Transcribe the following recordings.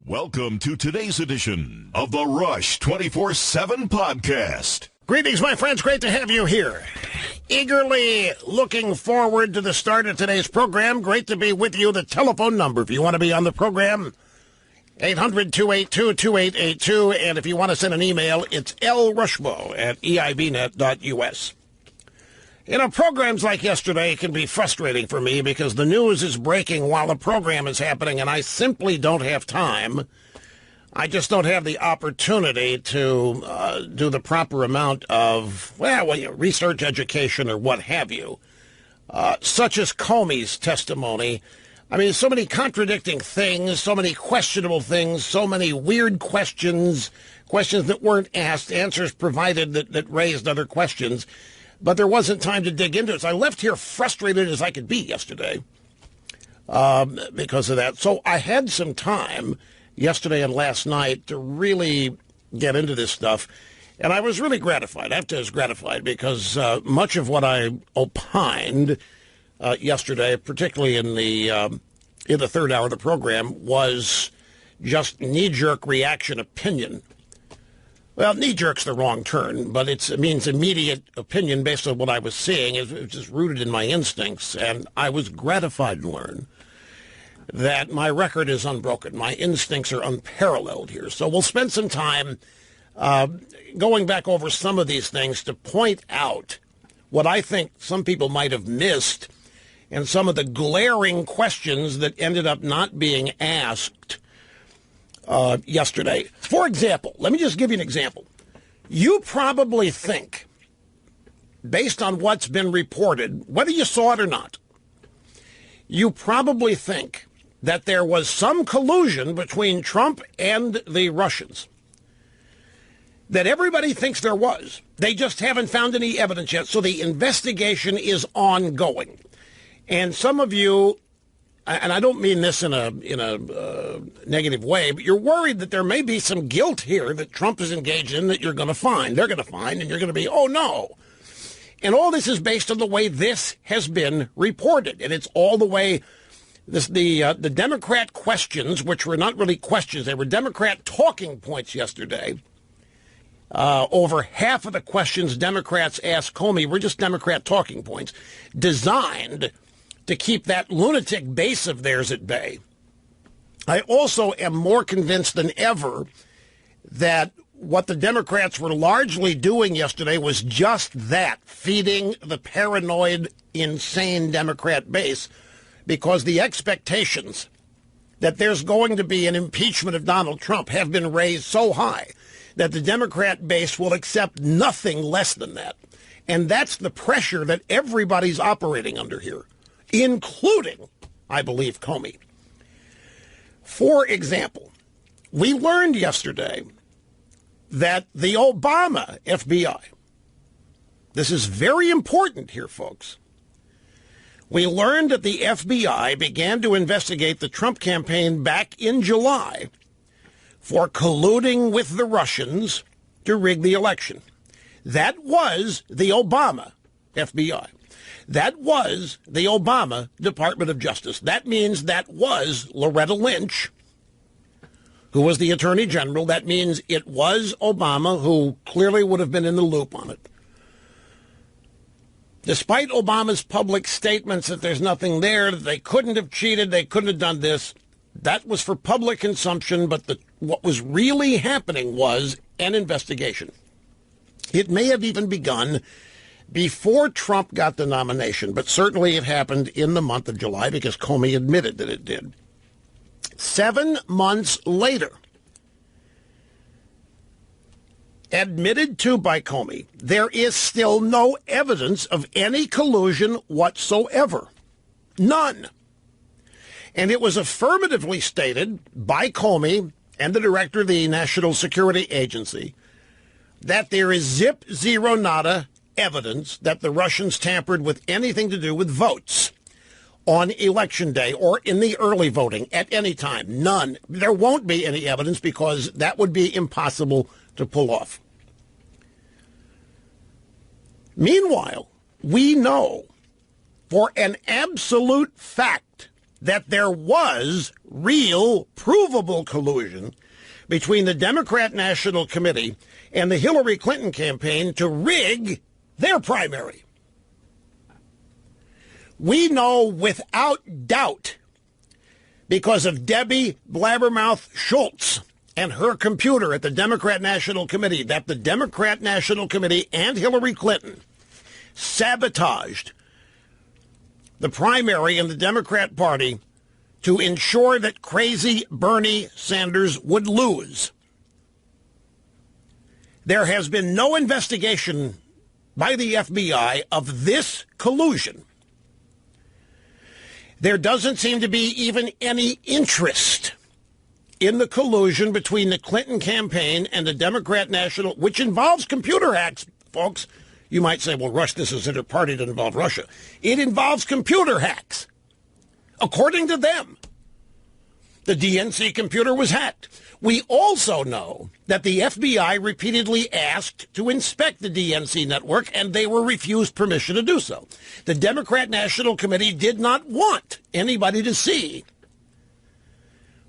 Welcome to today's edition of the Rush 24/7 podcast. Greetings, my friends. Great to have you here. Eagerly looking forward to the start of today's program. Great to be with you. The telephone number, if you want to be on the program, 800-282-2882. And if you want to send an email, it's lrushmo@eibnet.us. You know, programs like yesterday can be frustrating for me because the news is breaking while the program is happening, and I simply don't have time. I just don't have the opportunity to do the proper amount of, research, education, or what have you, such as Comey's testimony. I mean, so many contradicting things, so many questionable things, so many weird questions that weren't asked, answers provided that raised other questions. But there wasn't time to dig into it. So I left here frustrated as I could be yesterday because of that. So I had some time yesterday and last night to really get into this stuff. And I was really gratified. I have to say I was gratified because much of what I opined yesterday, particularly in the third hour of the program, was just knee-jerk reaction opinion. Well, knee-jerk's the wrong term, but it means immediate opinion based on what I was seeing. It was just rooted in my instincts, and I was gratified to learn that my record is unbroken. My instincts are unparalleled here. So we'll spend some time going back over some of these things to point out what I think some people might have missed and some of the glaring questions that ended up not being asked yesterday. For example, let me just give you an example. You probably think, based on what's been reported, whether you saw it or not, you probably think that there was some collusion between Trump and the Russians. That everybody thinks there was. They just haven't found any evidence yet, so the investigation is ongoing. And some of you, and I don't mean this in a negative way, but you're worried that there may be some guilt here that Trump is engaged in that you're going to find. They're going to find, and you're going to be, oh, no. And all this is based on the way this has been reported. And it's all the way the Democrat questions, which were not really questions, they were Democrat talking points yesterday. Over half of the questions Democrats asked Comey were just Democrat talking points designed to keep that lunatic base of theirs at bay. I also am more convinced than ever that what the Democrats were largely doing yesterday was just that, feeding the paranoid, insane Democrat base, because the expectations that there's going to be an impeachment of Donald Trump have been raised so high that the Democrat base will accept nothing less than that. And that's the pressure that everybody's operating under here, including, I believe, Comey. For example, we learned yesterday that the Obama FBI, this is very important here, folks. We learned that the FBI began to investigate the Trump campaign back in July for colluding with the Russians to rig the election. That was the Obama FBI. That was the Obama Department of Justice. That means that was Loretta Lynch, who was the Attorney General. That means it was Obama, who clearly would have been in the loop on it. Despite Obama's public statements that there's nothing there, that they couldn't have cheated, they couldn't have done this, that was for public consumption, but what was really happening was an investigation. It may have even begun before Trump got the nomination, but certainly it happened in the month of July because Comey admitted that it did. 7 months later, admitted to by Comey, there is still no evidence of any collusion whatsoever. None. And it was affirmatively stated by Comey and the director of the National Security Agency that there is zip, zero, nada evidence that the Russians tampered with anything to do with votes on Election Day or in the early voting at any time. None. There won't be any evidence because that would be impossible to pull off. Meanwhile, we know for an absolute fact that there was real, provable collusion between the Democrat National Committee and the Hillary Clinton campaign to rig their primary. We know without doubt, because of Debbie Blabbermouth Schultz and her computer at the Democrat National Committee, that the Democrat National Committee and Hillary Clinton sabotaged the primary in the Democrat Party to ensure that crazy Bernie Sanders would lose. There has been no investigation by the FBI of this collusion. There doesn't seem to be even any interest in the collusion between the Clinton campaign and the Democrat National, which involves computer hacks, folks. You might say, well, Rush, this is inter-party to involve Russia. It involves computer hacks. According to them, the DNC computer was hacked. We also know that the FBI repeatedly asked to inspect the DNC network, and they were refused permission to do so. The Democrat National Committee did not want anybody to see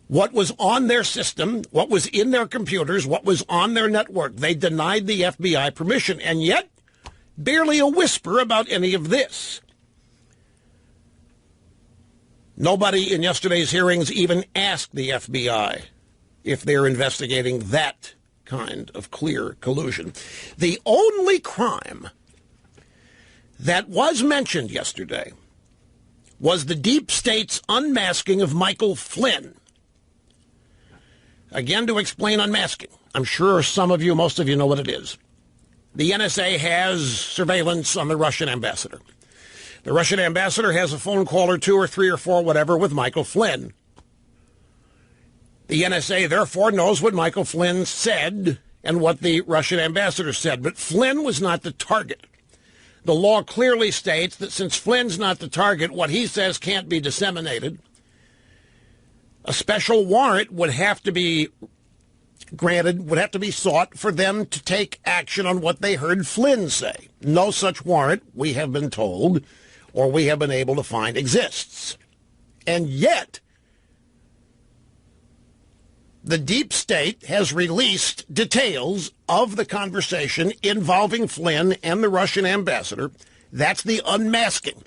what was on their system, what was in their computers, what was on their network. They denied the FBI permission, and yet barely a whisper about any of this. Nobody in yesterday's hearings even asked the FBI if they're investigating that kind of clear collusion. The only crime that was mentioned yesterday was the deep state's unmasking of Michael Flynn. Again, to explain unmasking, I'm sure some of you, most of you know what it is. The NSA has surveillance on the Russian ambassador. The Russian ambassador has a phone call or two or three or four, whatever, with Michael Flynn. The NSA, therefore, knows what Michael Flynn said and what the Russian ambassador said. But Flynn was not the target. The law clearly states that since Flynn's not the target, what he says can't be disseminated. A special warrant would have to be granted, would have to be sought for them to take action on what they heard Flynn say. No such warrant, we have been told, or we have been able to find, exists. And yet, the deep state has released details of the conversation involving Flynn and the Russian ambassador. That's the unmasking.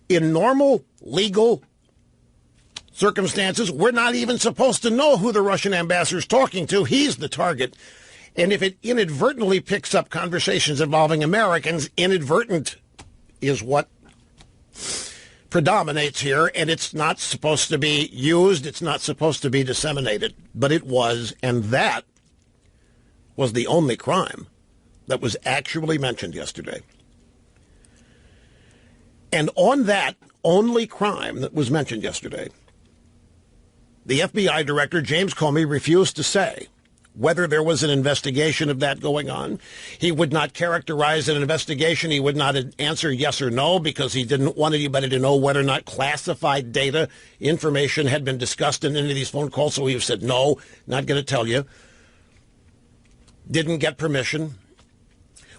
In normal legal circumstances, we're not even supposed to know who the Russian ambassador is talking to. He's the target. And if it inadvertently picks up conversations involving Americans, inadvertent is what predominates here, and it's not supposed to be used. It's not supposed to be disseminated. But it was, and that was the only crime that was actually mentioned yesterday. And on that only crime that was mentioned yesterday, the FBI director, James Comey, refused to say whether there was an investigation of that going on. He would not characterize an investigation. He would not answer yes or no because he didn't want anybody to know whether or not classified data, information had been discussed in any of these phone calls. So he said, no, not going to tell you. Didn't get permission.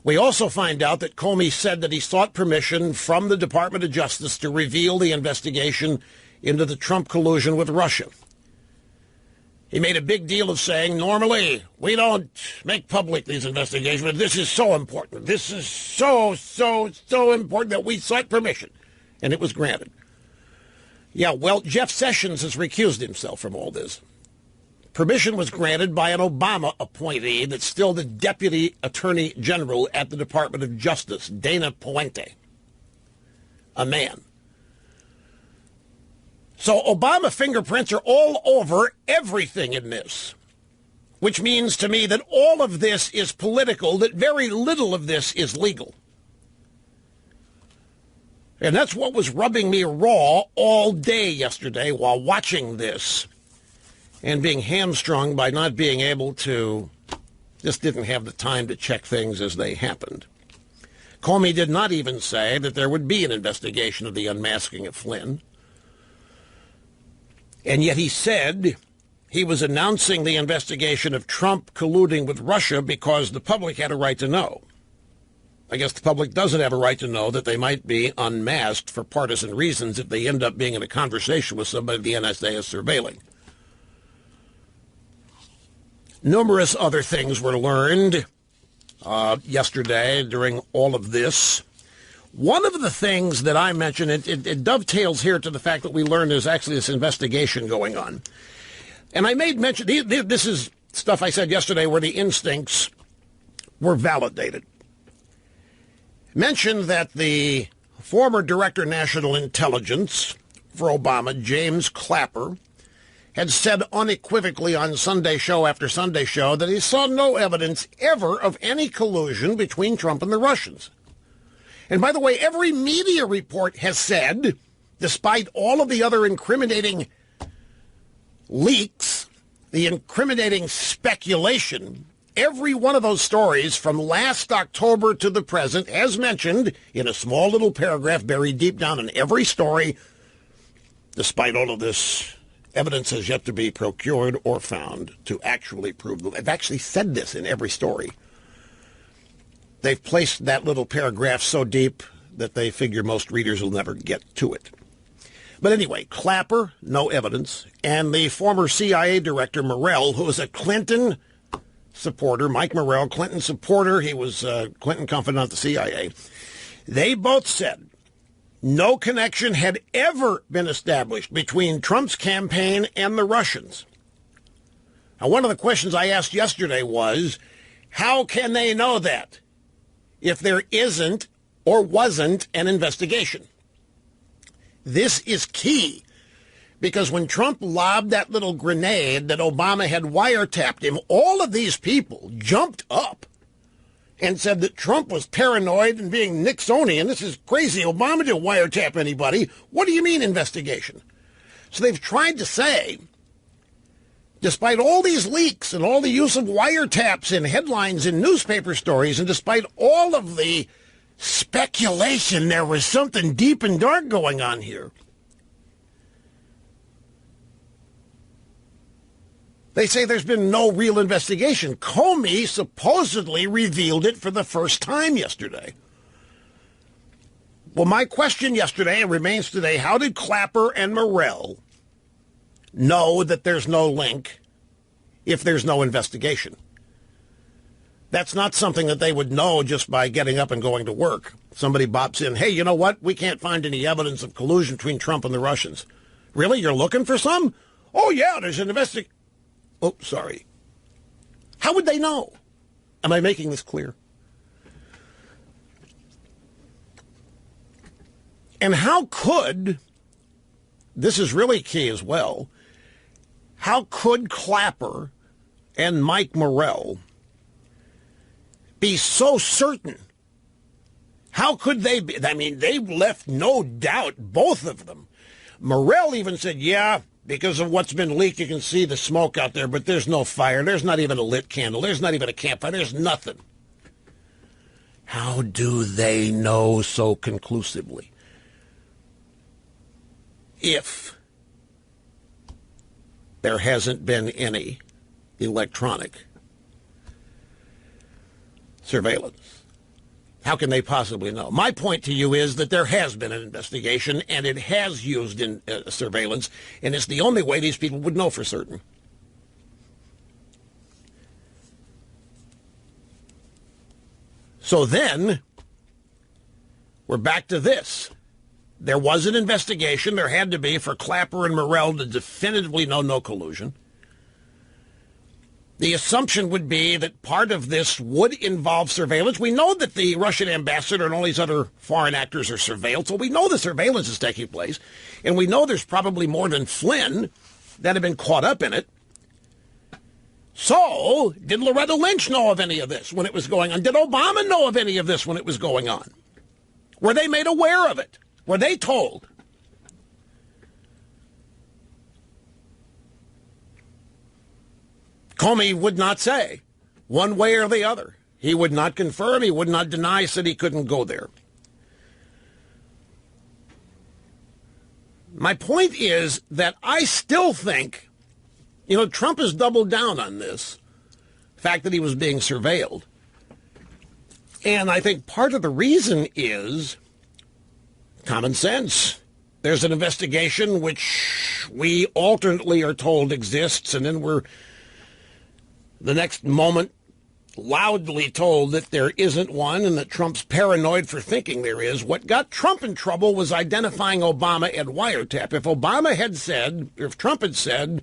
We also find out that Comey said that he sought permission from the Department of Justice to reveal the investigation into the Trump collusion with Russia. He made a big deal of saying, normally, we don't make public these investigations, but this is so important. This is so important that we sought permission. And it was granted. Yeah, well, Jeff Sessions has recused himself from all this. Permission was granted by an Obama appointee that's still the Deputy Attorney General at the Department of Justice, Dana Puente. A man. So Obama fingerprints are all over everything in this, which means to me that all of this is political, that very little of this is legal. And that's what was rubbing me raw all day yesterday while watching this and being hamstrung by not being able to, just didn't have the time to check things as they happened. Comey did not even say that there would be an investigation of the unmasking of Flynn. And yet he said he was announcing the investigation of Trump colluding with Russia because the public had a right to know. I guess the public doesn't have a right to know that they might be unmasked for partisan reasons if they end up being in a conversation with somebody the NSA is surveilling. Numerous other things were learned yesterday during all of this. One of the things that I mentioned, it dovetails here to the fact that we learned there's actually this investigation going on. And I made mention, this is stuff I said yesterday where the instincts were validated. Mentioned that the former Director of National Intelligence for Obama, James Clapper, had said unequivocally on Sunday show after Sunday show that he saw no evidence ever of any collusion between Trump and the Russians. And by the way, every media report has said, despite all of the other incriminating leaks, the incriminating speculation, every one of those stories from last October to the present, as mentioned in a small little paragraph buried deep down in every story, despite all of this, evidence has yet to be procured or found to actually prove them. I've actually said this in every story. They've placed that little paragraph so deep that they figure most readers will never get to it. But anyway, Clapper, no evidence, and the former CIA director, Morell, who was a Clinton supporter, Mike Morell, Clinton supporter, he was Clinton confidant at the CIA, they both said no connection had ever been established between Trump's campaign and the Russians. Now, one of the questions I asked yesterday was, how can they know that if there isn't or wasn't an investigation? This is key, because when Trump lobbed that little grenade that Obama had wiretapped him, all of these people jumped up and said that Trump was paranoid and being Nixonian. This is crazy. Obama didn't wiretap anybody. What do you mean investigation? So they've tried to say, despite all these leaks and all the use of wiretaps in headlines in newspaper stories, and despite all of the speculation, there was something deep and dark going on here. They say there's been no real investigation. Comey supposedly revealed it for the first time yesterday. Well, my question yesterday and remains today, how did Clapper and Morell know that there's no link if there's no investigation? That's not something that they would know just by getting up and going to work. Somebody bops in, hey, you know what? We can't find any evidence of collusion between Trump and the Russians. Really? You're looking for some? Oh, yeah, there's an investigation. Oh, sorry. How would they know? Am I making this clear? And how could, this is really key as well, how could Clapper and Mike Morell be so certain? How could they be? I mean, they left no doubt, both of them. Morell even said, yeah, because of what's been leaked, you can see the smoke out there, but there's no fire. There's not even a lit candle. There's not even a campfire. There's nothing. How do they know so conclusively? If there hasn't been any electronic surveillance. How can they possibly know? My point to you is that there has been an investigation, and it has used in surveillance, and it's the only way these people would know for certain. So then, we're back to this. There was an investigation. There had to be for Clapper and Morell to definitively know no collusion. The assumption would be that part of this would involve surveillance. We know that the Russian ambassador and all these other foreign actors are surveilled, so we know the surveillance is taking place. And we know there's probably more than Flynn that have been caught up in it. So, did Loretta Lynch know of any of this when it was going on? Did Obama know of any of this when it was going on? Were they made aware of it? Were they told? Comey would not say one way or the other. He would not confirm. He would not deny, said he couldn't go there. My point is that I still think, Trump has doubled down on this, the fact that he was being surveilled. And I think part of the reason is common sense. There's an investigation which we alternately are told exists, and then we're the next moment loudly told that there isn't one and that Trump's paranoid for thinking there is. What got Trump in trouble was identifying Obama and wiretap. If Obama had said, or if Trump had said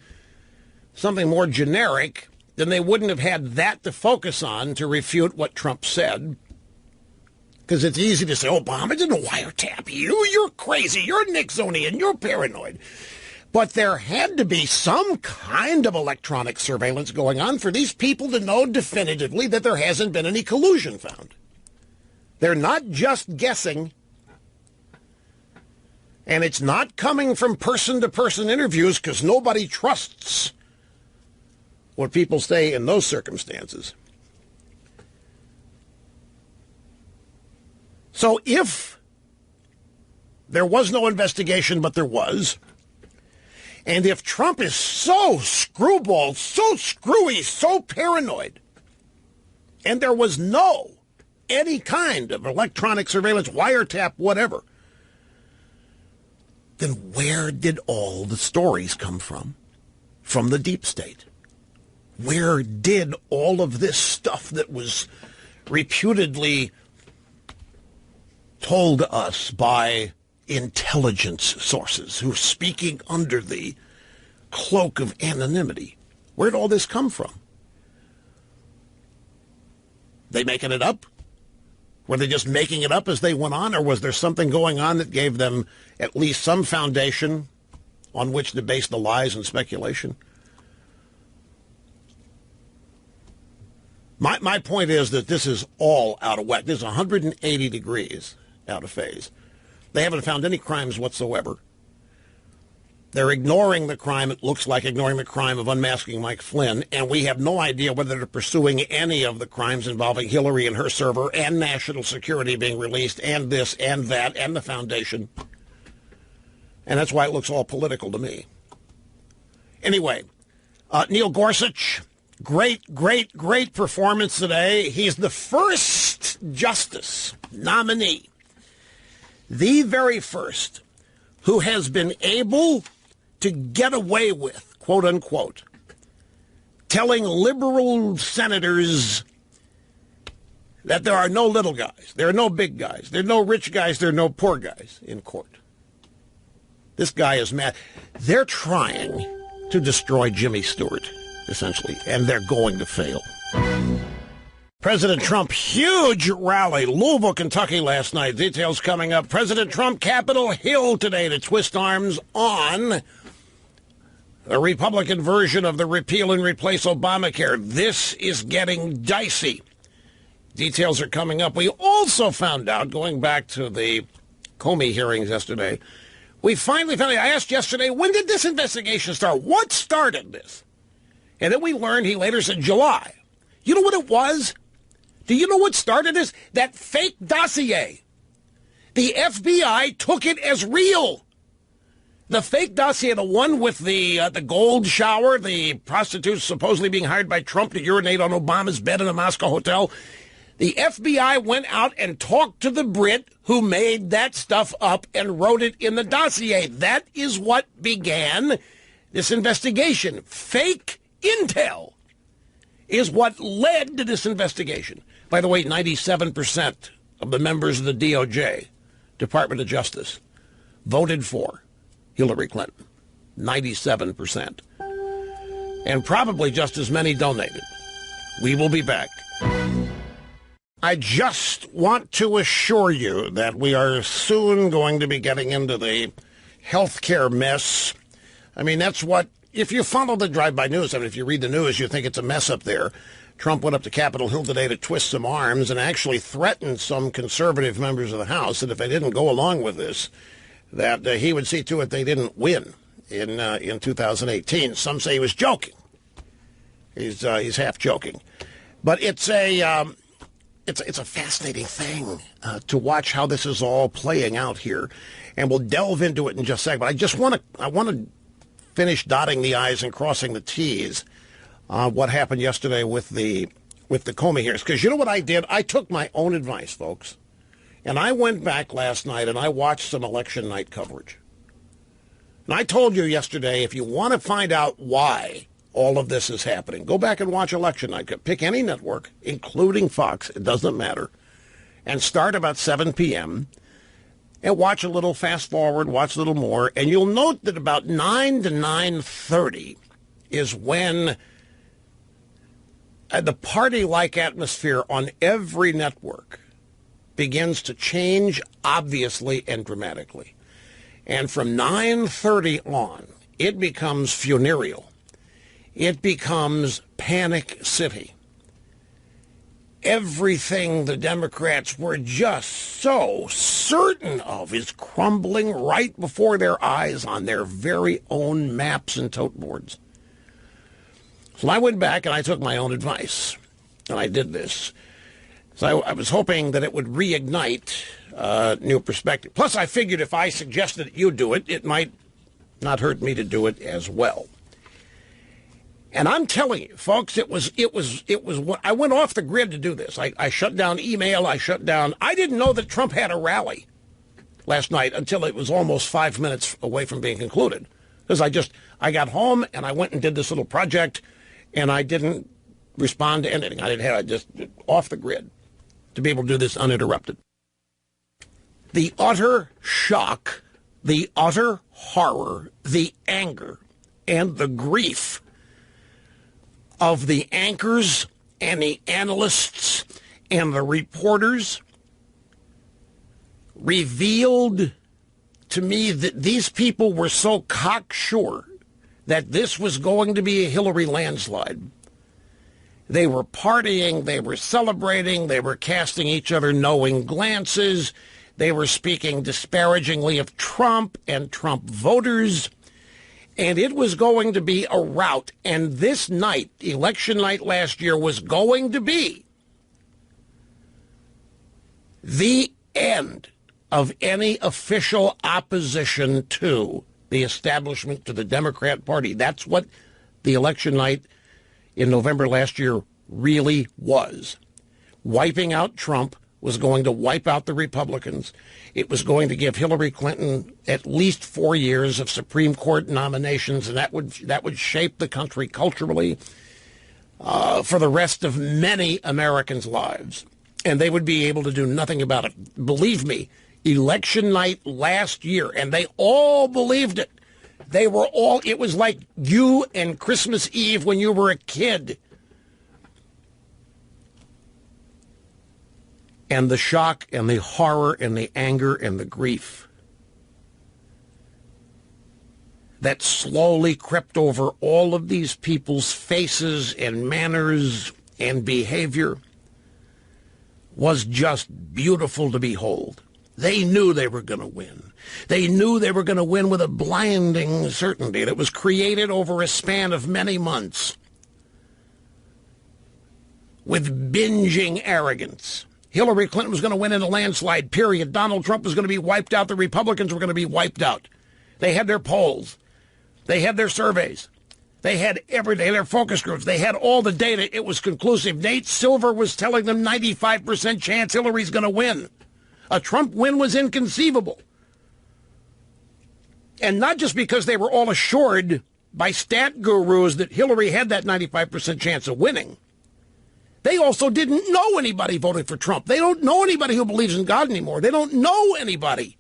something more generic, then they wouldn't have had that to focus on to refute what Trump said. Because it's easy to say, Obama didn't wiretap you. You're crazy. You're Nixonian. You're paranoid. But there had to be some kind of electronic surveillance going on for these people to know definitively that there hasn't been any collusion found. They're not just guessing. And it's not coming from person-to-person interviews because nobody trusts what people say in those circumstances. So if there was no investigation, but there was, and if Trump is so screwball, so screwy, so paranoid, and there was any kind of electronic surveillance, wiretap, whatever, then where did all the stories come from? From the deep state. Where did all of this stuff that was reputedly told us by intelligence sources who are speaking under the cloak of anonymity, where'd all this come from? They making it up? Were they just making it up as they went on, or was there something going on that gave them at least some foundation on which to base the lies and speculation? My point is that this is all out of whack. This is 180 degrees out of phase. They haven't found any crimes whatsoever. They're ignoring the crime, it looks like ignoring the crime of unmasking Mike Flynn, and we have no idea whether they're pursuing any of the crimes involving Hillary and her server and national security being released and this and that and the foundation. And that's why it looks all political to me. Anyway, Neil Gorsuch, great performance today. He's the first justice nominee, the very first, who has been able to get away with, quote unquote, telling liberal senators that there are no little guys, there are no big guys, there are no rich guys, there are no poor guys in court. This guy is mad. They're trying to destroy Jimmy Stewart, essentially, and they're going to fail. President Trump, huge rally, Louisville, Kentucky last night. Details coming up. President Trump, Capitol Hill today to twist arms on a Republican version of the repeal and replace Obamacare. This is getting dicey. Details are coming up. We also found out, going back to the Comey hearings yesterday, we finally found out, I asked yesterday, when did this investigation start? What started this? And then we learned, he later said, July. You know what it was? Do you know what started this? That fake dossier. The FBI took it as real. The fake dossier, the one with the gold shower, the prostitutes supposedly being hired by Trump to urinate on Obama's bed in a Moscow hotel. The FBI went out and talked to the Brit who made that stuff up and wrote it in the dossier. That is what began this investigation. Fake intel is what led to this investigation. By the way, 97% of the members of the DOJ, Department of Justice, voted for Hillary Clinton. 97%. And probably just as many donated. We will be back. I just want to assure you that we are soon going to be getting into the healthcare mess. I mean, that's what, if you follow the drive-by news, I mean, if you read the news, you think it's a mess up there. Trump went up to Capitol Hill today to twist some arms and actually threatened some conservative members of the House that if they didn't go along with this, that he would see to it they didn't win in 2018. Some say he was joking. He's half joking. But it's a fascinating thing to watch how this is all playing out here, and we'll delve into it in just a second. But I want to finish dotting the I's and crossing the T's. What happened yesterday with the with the Comey hearings. Because you know what I did? I took my own advice, folks. And I went back last night and I watched some election night coverage. And I told you yesterday, if you want to find out why all of this is happening, go back and watch election night. Pick any network, including Fox. It doesn't matter. And start about 7 p.m. and watch a little fast forward, watch a little more. And you'll note that about 9 to 9:30 is when the party-like atmosphere on every network begins to change, obviously and dramatically. And from 9:30 on, it becomes funereal. It becomes panic city. Everything the Democrats were just so certain of is crumbling right before their eyes on their very own maps and tote boards. So I went back and I took my own advice, and I did this. So I was hoping that it would reignite new perspective. Plus, I figured if I suggested that you do it, it might not hurt me to do it as well. And I'm telling you, folks, it was what I went off the grid to do this. I shut down email. I didn't know that Trump had a rally last night until it was almost 5 minutes away from being concluded. Because I got home and I went and did this little project, and I didn't respond to anything. I just off the grid to be able to do this uninterrupted. The utter shock, the utter horror, the anger, and the grief of the anchors and the analysts and the reporters revealed to me that these people were so cocksure that this was going to be a Hillary landslide. They were partying, they were celebrating, they were casting each other knowing glances, they were speaking disparagingly of Trump and Trump voters, and it was going to be a rout. And this night, election night last year, was going to be the end of any official opposition to the establishment, to the Democrat Party. That's what the election night in November last year really was. Wiping out Trump was going to wipe out the Republicans. It was going to give Hillary Clinton at least 4 years of Supreme Court nominations, and that would shape the country culturally for the rest of many Americans' lives. And they would be able to do nothing about it. Believe me, election night last year, and they all believed it. It was like you and Christmas Eve when you were a kid. And the shock and the horror and the anger and the grief that slowly crept over all of these people's faces and manners and behavior was just beautiful to behold. They knew they were going to win. They knew they were going to win with a blinding certainty that was created over a span of many months with binging arrogance. Hillary Clinton was going to win in a landslide, period. Donald Trump was going to be wiped out. The Republicans were going to be wiped out. They had their polls. They had their surveys. They had their focus groups. They had all the data. It was conclusive. Nate Silver was telling them 95% chance Hillary's going to win. A Trump win was inconceivable. And not just because they were all assured by stat gurus that Hillary had that 95% chance of winning. They also didn't know anybody voting for Trump. They don't know anybody who believes in God anymore. They don't know anybody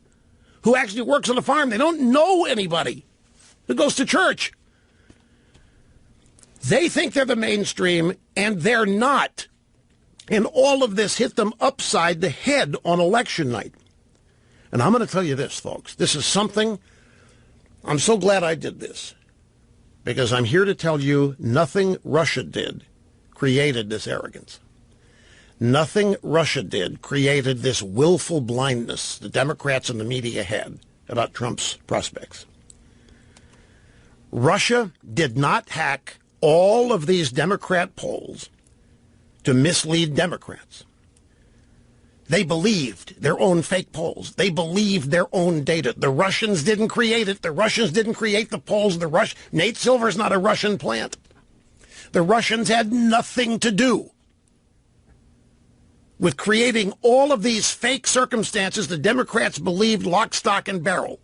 who actually works on a farm. They don't know anybody who goes to church. They think they're the mainstream, and they're not. And all of this hit them upside the head on election night. And I'm going to tell you this, folks. This is something, I'm so glad I did this, because I'm here to tell you nothing Russia did created this arrogance. Nothing Russia did created this willful blindness the Democrats and the media had about Trump's prospects. Russia did not hack all of these Democrat polls to mislead Democrats. They believed their own fake polls. They believed their own data. The Russians didn't create it. The Russians didn't create the polls. Nate Silver's not a Russian plant. The Russians had nothing to do with creating all of these fake circumstances the Democrats believed lock, stock, and barrel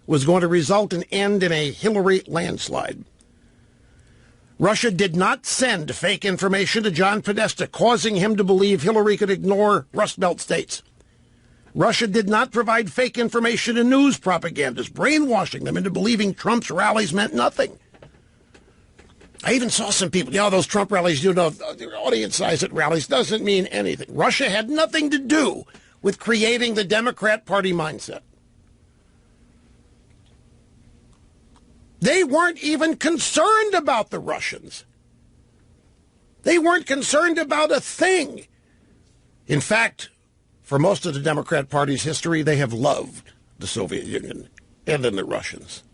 was going to result and end in a Hillary landslide. Russia did not send fake information to John Podesta, causing him to believe Hillary could ignore Rust Belt states. Russia did not provide fake information to news propagandists, brainwashing them into believing Trump's rallies meant nothing. I even saw some people, those Trump rallies, the audience size at rallies doesn't mean anything. Russia had nothing to do with creating the Democrat Party mindset. They weren't even concerned about the Russians. They weren't concerned about a thing. In fact, for most of the Democrat Party's history, they have loved the Soviet Union and then the Russians,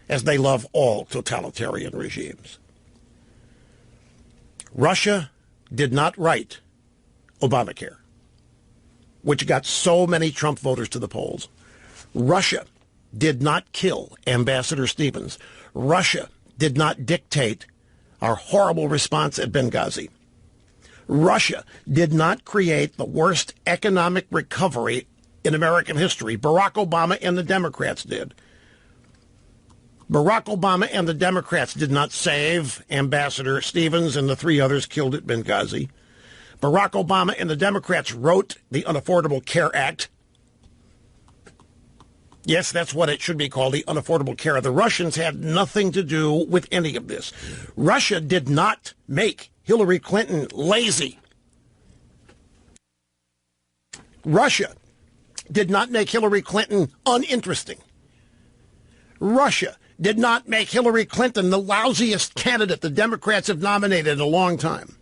as they love all totalitarian regimes. Russia did not write Obamacare, which got so many Trump voters to the polls. Russia did not kill Ambassador Stevens. Russia did not dictate our horrible response at Benghazi. Russia did not create the worst economic recovery in American history. Barack Obama and the Democrats did. Barack Obama and the Democrats did not save Ambassador Stevens and the 3 others killed at Benghazi. Barack Obama and the Democrats wrote the Unaffordable Care Act. Yes, that's what it should be called, the Unaffordable Care. The Russians had nothing to do with any of this. Russia did not make Hillary Clinton lazy. Russia did not make Hillary Clinton uninteresting. Russia did not make Hillary Clinton the lousiest candidate the Democrats have nominated in a long time.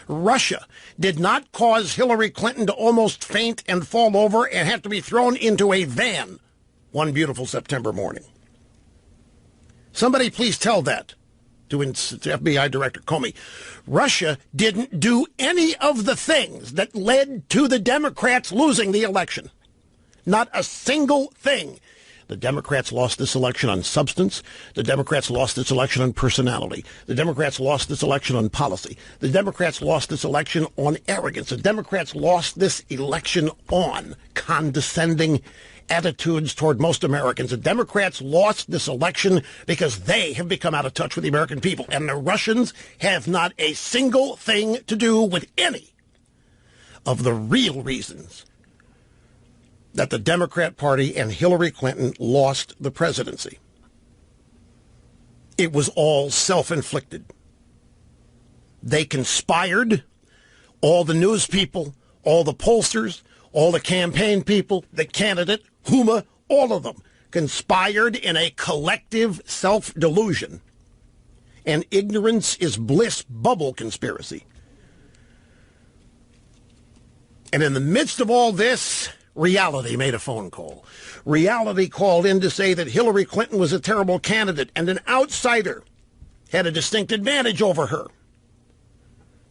Russia did not cause Hillary Clinton to almost faint and fall over and have to be thrown into a van one beautiful September morning. Somebody please tell that to FBI Director Comey. Russia didn't do any of the things that led to the Democrats losing the election. Not a single thing. The Democrats lost this election on substance. The Democrats lost this election on personality. The Democrats lost this election on policy. The Democrats lost this election on arrogance. The Democrats lost this election on condescending attitudes toward most Americans. The Democrats lost this election because they have become out of touch with the American people. And the Russians have not a single thing to do with any of the real reasons that the Democrat Party and Hillary Clinton lost the presidency. It was all self-inflicted. They conspired, all the news people, all the pollsters, all the campaign people, the candidate, Huma, all of them conspired in a collective self-delusion. An ignorance is bliss bubble conspiracy. And in the midst of all this, reality made a phone call. Reality called in to say that Hillary Clinton was a terrible candidate and an outsider had a distinct advantage over her.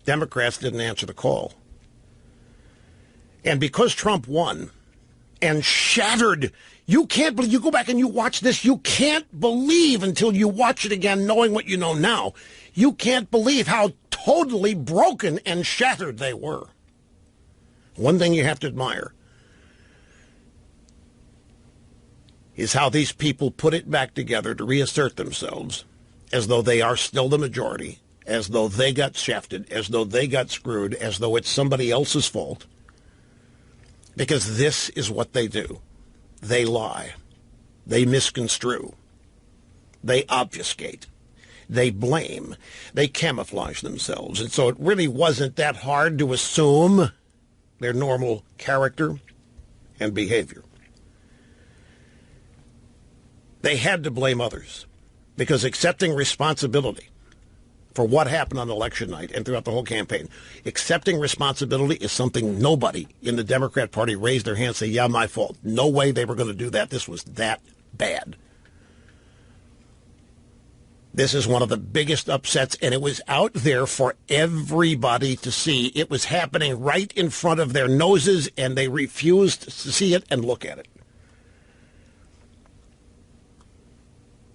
Democrats didn't answer the call. And because Trump won and shattered, you can't believe, you go back and you watch this, you can't believe until you watch it again, knowing what you know now, you can't believe how totally broken and shattered they were. One thing you have to admire is how these people put it back together to reassert themselves as though they are still the majority, as though they got shafted, as though they got screwed, as though it's somebody else's fault. Because this is what they do. They lie. They misconstrue. They obfuscate. They blame. They camouflage themselves. And so it really wasn't that hard to assume their normal character and behavior. They had to blame others because accepting responsibility for what happened on election night and throughout the whole campaign, accepting responsibility is something nobody in the Democrat Party raised their hand and say, yeah, my fault. No way they were going to do that. This was that bad. This is one of the biggest upsets, and it was out there for everybody to see. It was happening right in front of their noses, and they refused to see it and look at it.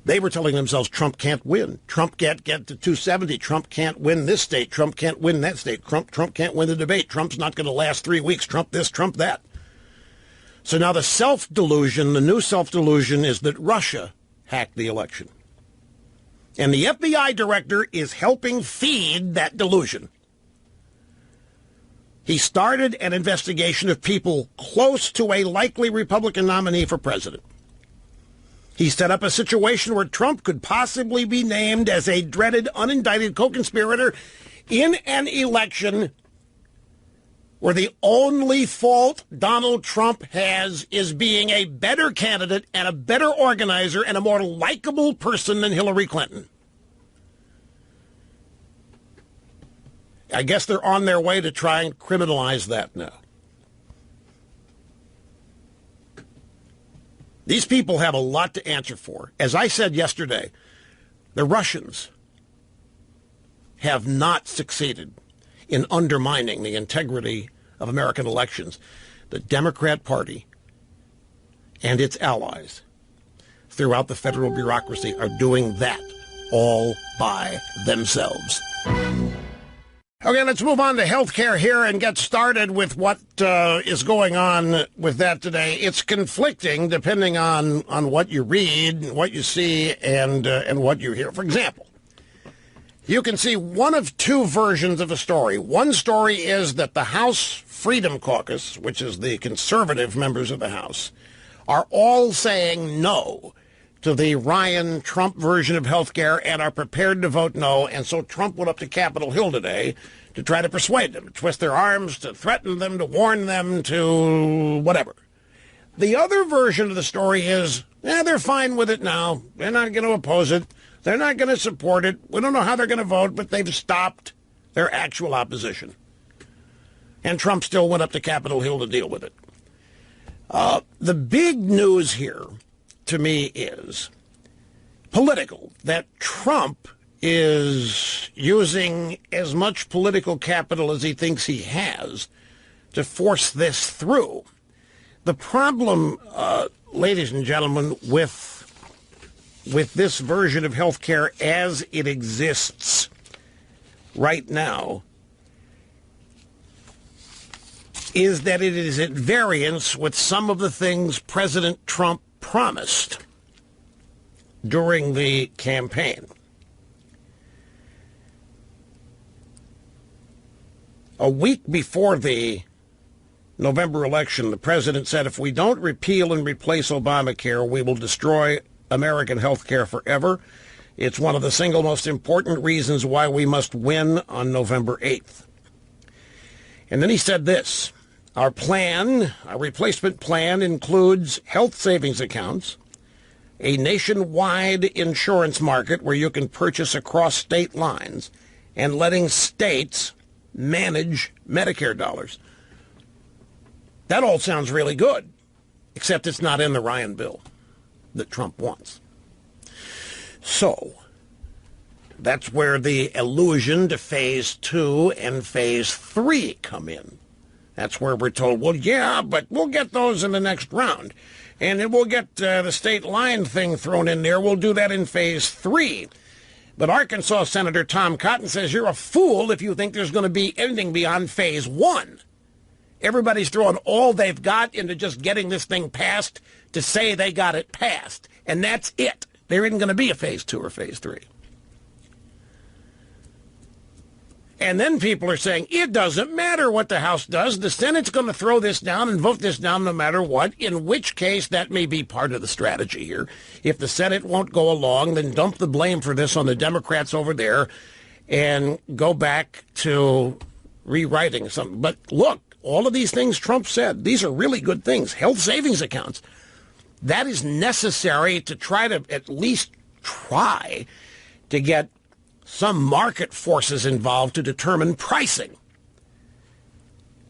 They were telling themselves Trump can't win. Trump can't get to 270. Trump can't win this state. Trump can't win that state. Trump can't win the debate. Trump's not going to last 3 weeks. Trump this, Trump that. So now the self-delusion, the new self-delusion is that Russia hacked the election. And the FBI director is helping feed that delusion. He started an investigation of people close to a likely Republican nominee for president. He set up a situation where Trump could possibly be named as a dreaded, unindicted co-conspirator in an election where the only fault Donald Trump has is being a better candidate and a better organizer and a more likable person than Hillary Clinton. I guess they're on their way to try and criminalize that now. These people have a lot to answer for. As I said yesterday, the Russians have not succeeded in undermining the integrity of American elections. The Democrat Party and its allies throughout the federal bureaucracy are doing that all by themselves. Okay, let's move on to health care here and get started with what is going on with that today. It's conflicting depending on what you read, what you see, and what you hear. For example, you can see one of two versions of a story. One story is that the House Freedom Caucus, which is the conservative members of the House, are all saying no to the Ryan Trump version of health care and are prepared to vote no. And so Trump went up to Capitol Hill today to try to persuade them, to twist their arms, to threaten them, to warn them, to whatever. The other version of the story is, they're fine with it now. They're not going to oppose it. They're not going to support it. We don't know how they're going to vote, but they've stopped their actual opposition. And Trump still went up to Capitol Hill to deal with it. The big news here, to me, is political, that Trump is using as much political capital as he thinks he has to force this through. The problem, ladies and gentlemen, with this version of health care as it exists right now is that it is at variance with some of the things President Trump promised during the campaign. A week before the November election, the president said, if we don't repeal and replace Obamacare, we will destroy American health care forever. It's one of the single most important reasons why we must win on November 8th. And then he said this, our replacement plan includes health savings accounts, a nationwide insurance market where you can purchase across state lines, and letting states manage Medicare dollars. That all sounds really good, except it's not in the Ryan bill that Trump wants. So that's where the allusion to phase 2 and phase 3 come in. That's where we're told, well, yeah, but we'll get those in the next round. And then we'll get the state line thing thrown in there. We'll do that in phase 3. But Arkansas Senator Tom Cotton says you're a fool if you think there's going to be anything beyond phase 1. Everybody's throwing all they've got into just getting this thing passed to say they got it passed. And that's it. There isn't going to be a phase 2 or phase 3. And then people are saying, it doesn't matter what the House does. The Senate's going to throw this down and vote this down no matter what, in which case that may be part of the strategy here. If the Senate won't go along, then dump the blame for this on the Democrats over there and go back to rewriting something. But look, all of these things Trump said, these are really good things. Health savings accounts. That is necessary to try to at least try to get some market forces involved to determine pricing.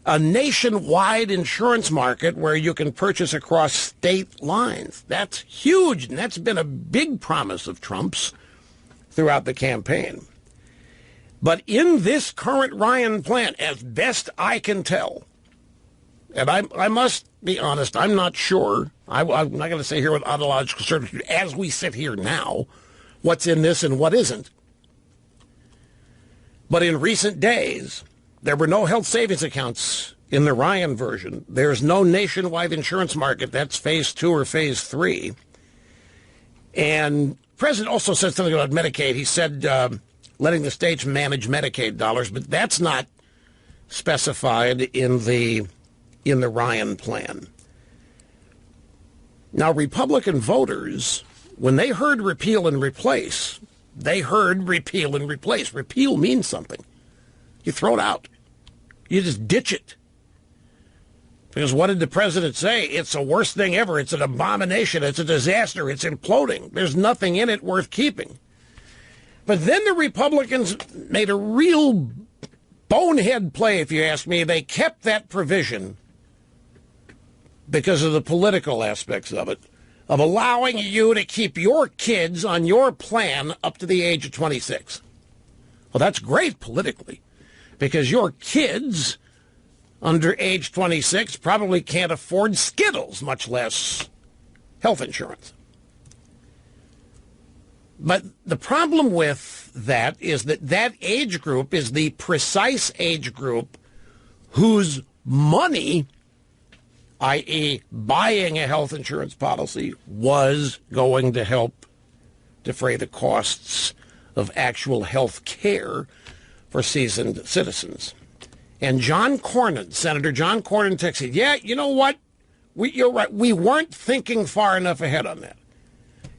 A nationwide insurance market where you can purchase across state lines. That's huge, and that's been a big promise of Trump's throughout the campaign. But in this current Ryan plan, as best I can tell, and I must be honest, I'm not sure I'm not going to say here with ontological certitude, as we sit here now, what's in this and what isn't. But in recent days, there were no health savings accounts in the Ryan version. There's no nationwide insurance market. That's phase 2 or phase 3. And the president also said something about Medicaid. He said letting the states manage Medicaid dollars, but that's not specified in the Ryan plan. Now, Republican voters, when they heard repeal and replace, they heard repeal and replace. Repeal means something. You throw it out. You just ditch it. Because what did the president say? It's the worst thing ever. It's an abomination. It's a disaster. It's imploding. There's nothing in it worth keeping. But then the Republicans made a real bonehead play, if you ask me. They kept that provision because of the political aspects of it, of allowing you to keep your kids on your plan up to the age of 26. Well, that's great politically, because your kids under age 26 probably can't afford Skittles, much less health insurance. But the problem with that is that age group is the precise age group whose money, i.e. buying a health insurance policy, was going to help defray the costs of actual health care for seasoned citizens. And Senator John Cornyn texted, yeah, you know what? You're right. We weren't thinking far enough ahead on that.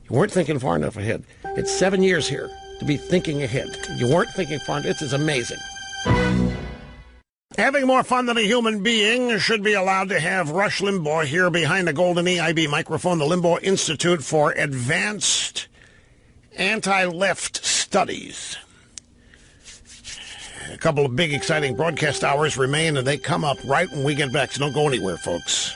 You weren't thinking far enough ahead. It's 7 years here to be thinking ahead. You weren't thinking far enough. This is amazing. Having more fun than a human being should be allowed to have Rush Limbaugh here behind the golden EIB microphone, the Limbaugh Institute for Advanced Anti-Left Studies. A couple of big, exciting broadcast hours remain, and they come up right when we get back, so don't go anywhere, folks.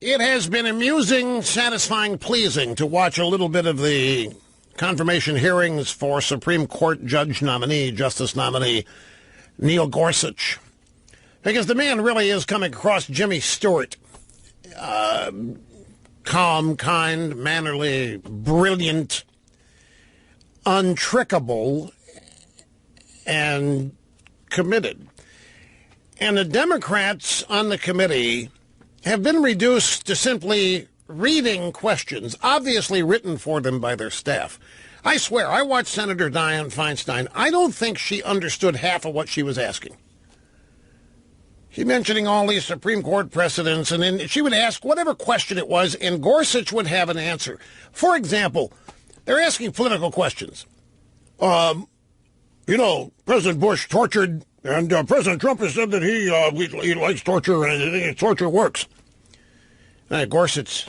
It has been amusing, satisfying, pleasing to watch a little bit of the confirmation hearings for Supreme Court Justice nominee Neil Gorsuch. Because the man really is coming across Jimmy Stewart. Calm, kind, mannerly, brilliant, untrickable, and committed. And the Democrats on the committee have been reduced to simply reading questions, obviously written for them by their staff. I swear, I watched Senator Dianne Feinstein. I don't think she understood half of what she was asking. She mentioning all these Supreme Court precedents, and then she would ask whatever question it was, and Gorsuch would have an answer. For example, they're asking political questions. President Bush tortured, and President Trump has said that he likes torture, and torture works. Gorsuch,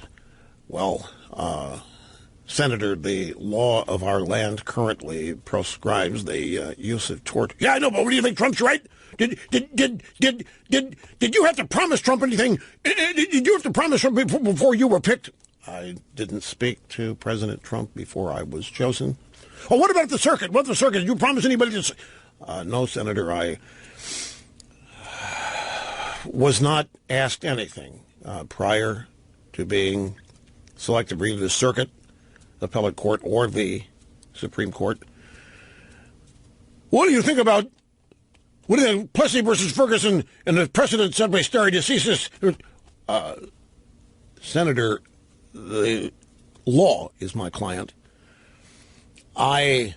Senator, the law of our land currently proscribes the use of torture. Yeah, I know, but what do you think? Trump's right? Did you have to promise Trump anything? Did you have to promise Trump before you were picked? I didn't speak to President Trump before I was chosen. Oh, what about the circuit? What the circuit? Did you promise anybody to? No, Senator, I was not asked anything prior to being selected for either the circuit, appellate court, or the Supreme Court. What do you think about Plessy versus Ferguson and the precedent set by stare decisis? Senator, the law is my client. I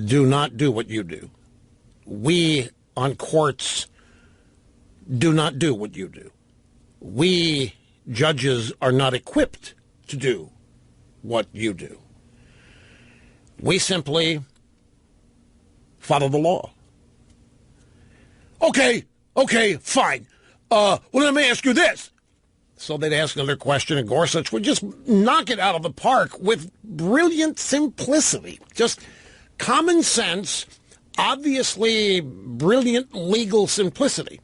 do not do what you do. We on courts do not do what you do. We judges are not equipped to do what you do. We simply follow the law. Okay, fine. Let me ask you this. So they'd ask another question, and Gorsuch would just knock it out of the park with brilliant simplicity. Just common sense, obviously brilliant legal simplicity.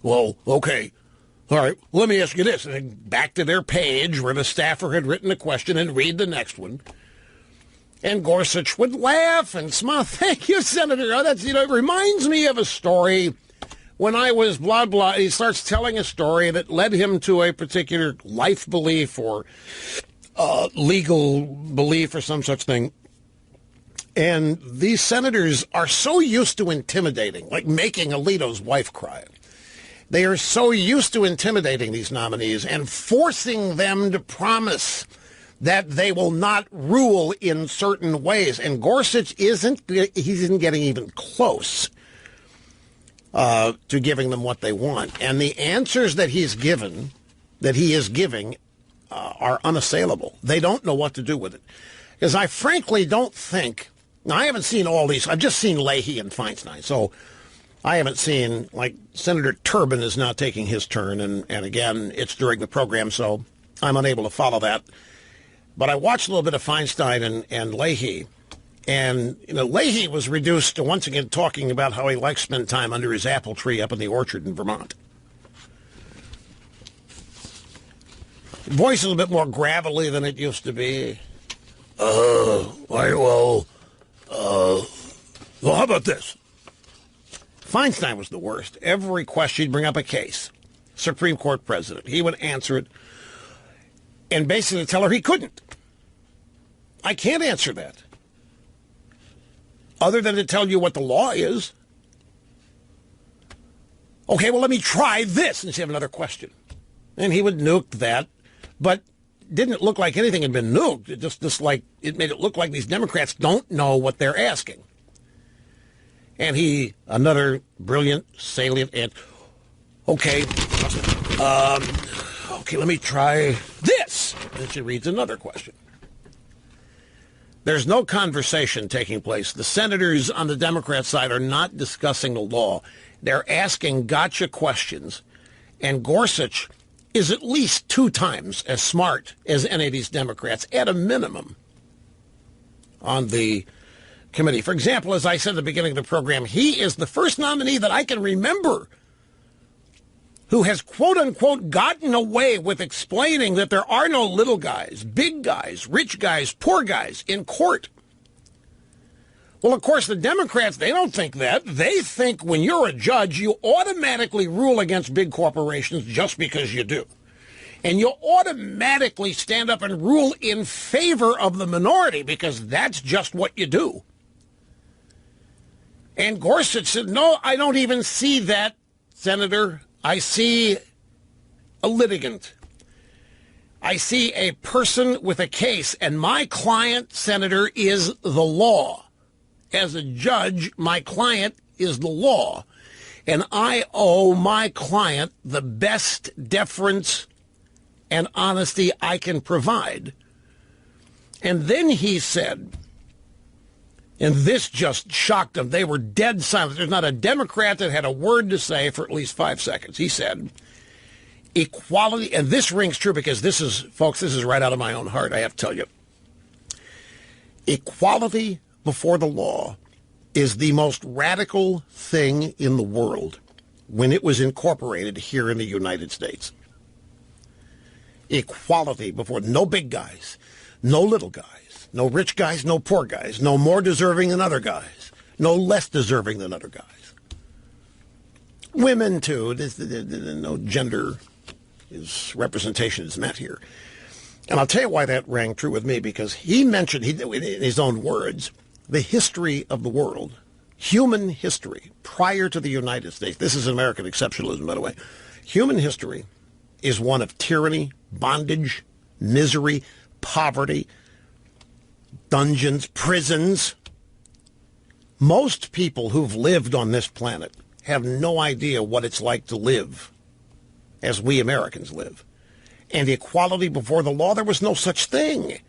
Well, okay. All right, let me ask you this. And then back to their page where the staffer had written a question and read the next one. And Gorsuch would laugh and smile. Thank you, Senator. Oh, it reminds me of a story when I was blah, blah. He starts telling a story that led him to a particular life belief or legal belief or some such thing. And these senators are so used to intimidating, like making Alito's wife cry. They are so used to intimidating these nominees and forcing them to promise that they will not rule in certain ways. And Gorsuch isn't getting even close to giving them what they want. And the answers that he is giving, are unassailable. They don't know what to do with it. Because I frankly don't think, now I haven't seen all these, I've just seen Leahy and Feinstein, so I haven't seen, like, Senator Turbin is now taking his turn, and again, it's during the program, so I'm unable to follow that. But I watched a little bit of Feinstein and Leahy, and, Leahy was reduced to once again talking about how he likes to spend time under his apple tree up in the orchard in Vermont. Voice is a bit more gravelly than it used to be. Well, how about this? Feinstein was the worst. Every question, he'd bring up a case. Supreme Court president. He would answer it and basically tell her he couldn't. I can't answer that. Other than to tell you what the law is. Okay, well, let me try this. And she'd have another question. And he would nuke that, but didn't look like anything had been nuked. It just like, it made it look like these Democrats don't know what they're asking. And another brilliant, salient, and okay, let me try this. And she reads another question. There's no conversation taking place. The senators on the Democrat side are not discussing the law. They're asking gotcha questions. And Gorsuch is at least 2 times as smart as any of these Democrats, at a minimum, on the committee. For example, as I said at the beginning of the program, he is the first nominee that I can remember who has, quote-unquote, gotten away with explaining that there are no little guys, big guys, rich guys, poor guys in court. Well, of course, the Democrats, they don't think that. They think when you're a judge, you automatically rule against big corporations just because you do. And you automatically stand up and rule in favor of the minority because that's just what you do. And Gorsuch said, no, I don't even see that, Senator. I see a litigant. I see a person with a case, and my client, Senator, is the law. As a judge, my client is the law, and I owe my client the best deference and honesty I can provide. And then he said, and this just shocked them, they were dead silent. There's not a Democrat that had a word to say for at least 5 seconds. He said, equality, and this rings true because this is, folks, this is right out of my own heart, I have to tell you. Equality before the law is the most radical thing in the world when it was incorporated here in the United States. Equality before, no big guys, no little guys, no rich guys, no poor guys, no more deserving than other guys, no less deserving than other guys. Women, too, no gender representation is met here. And I'll tell you why that rang true with me, because he mentioned, in his own words, the history of the world, human history prior to the United States. This is American exceptionalism, by the way. Human history is one of tyranny, bondage, misery, poverty, dungeons, prisons. Most people who've lived on this planet have no idea what it's like to live as we Americans live. And equality before the law, there was no such thing.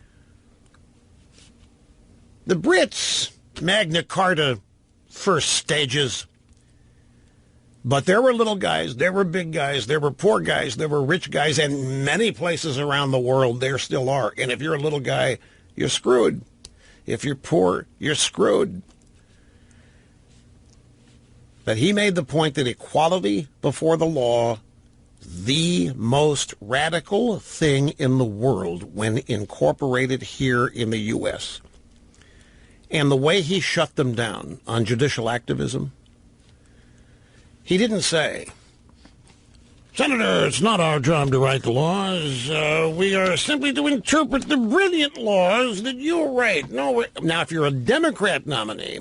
The Brits, Magna Carta, first stages. But there were little guys, there were big guys, there were poor guys, there were rich guys, and many places around the world there still are. And if you're a little guy, you're screwed. If you're poor, you're screwed. But he made the point that equality before the law, the most radical thing in the world when incorporated here in the U.S., and the way he shut them down on judicial activism, he didn't say, Senator, it's not our job to write the laws. We are simply to interpret the brilliant laws that you write. No. Now, if you're a Democrat nominee,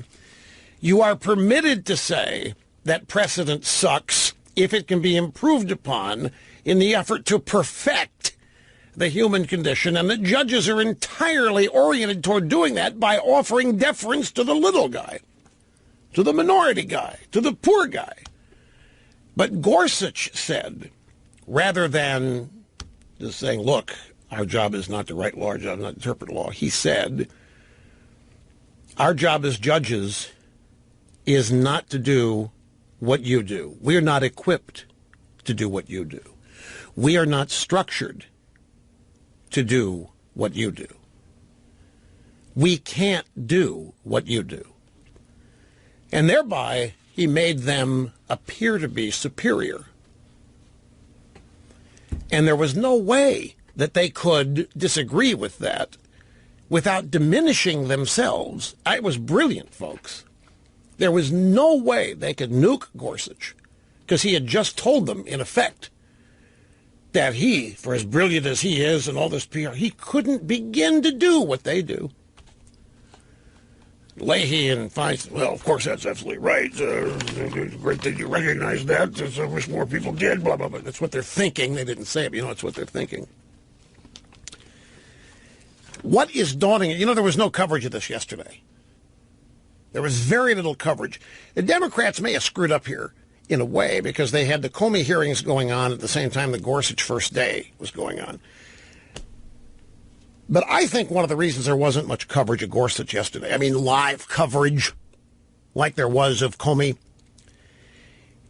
you are permitted to say that precedent sucks if it can be improved upon in the effort to perfect the human condition, and the judges are entirely oriented toward doing that by offering deference to the little guy, to the minority guy, to the poor guy. But Gorsuch said, rather than just saying, look, our job is not to write law, our job is not to interpret law, he said, our job as judges is not to do what you do. We are not equipped to do what you do. We are not structured to do what you do. We can't do what you do. And thereby, he made them appear to be superior. And there was no way that they could disagree with that without diminishing themselves. It was brilliant, folks. There was no way they could nuke Gorsuch, because he had just told them, in effect, that he, for as brilliant as he is and all this PR, he couldn't begin to do what they do. Leahy and Feinstein, well, of course, that's absolutely right. Great that you recognize that. I wish more people did, blah, blah, blah. That's what they're thinking. They didn't say it, but it's what they're thinking. What is daunting? There was no coverage of this yesterday. There was very little coverage. The Democrats may have screwed up here in a way because they had the Comey hearings going on at the same time the Gorsuch first day was going on. But I think one of the reasons there wasn't much coverage of Gorsuch yesterday, live coverage like there was of Comey,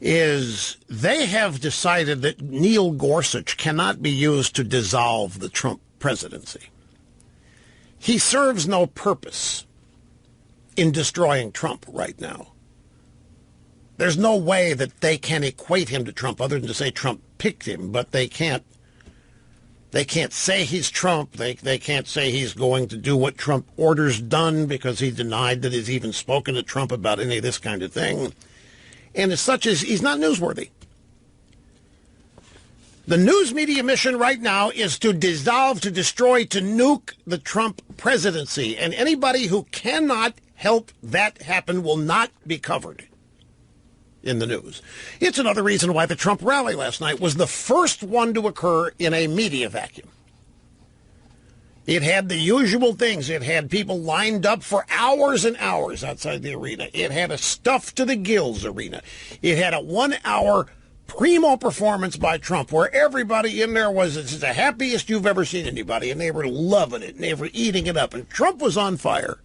is they have decided that Neil Gorsuch cannot be used to dissolve the Trump presidency. He serves no purpose in destroying Trump right now. There's no way that they can equate him to Trump other than to say Trump picked him, but they can't say he's Trump. They can't say he's going to do what Trump orders done because he denied that he's even spoken to Trump about any of this kind of thing. And as such, he's not newsworthy. The news media mission right now is to dissolve, to destroy, to nuke the Trump presidency. And anybody who cannot help that happen will not be covered in the news. It's another reason why the Trump rally last night was the first one to occur in a media vacuum. It had the usual things. It had people lined up for hours and hours outside the arena. It had a stuffed to the gills arena. It had a 1 hour primo performance by Trump where everybody in there was the happiest you've ever seen anybody, and they were loving it, and they were eating it up, and Trump was on fire.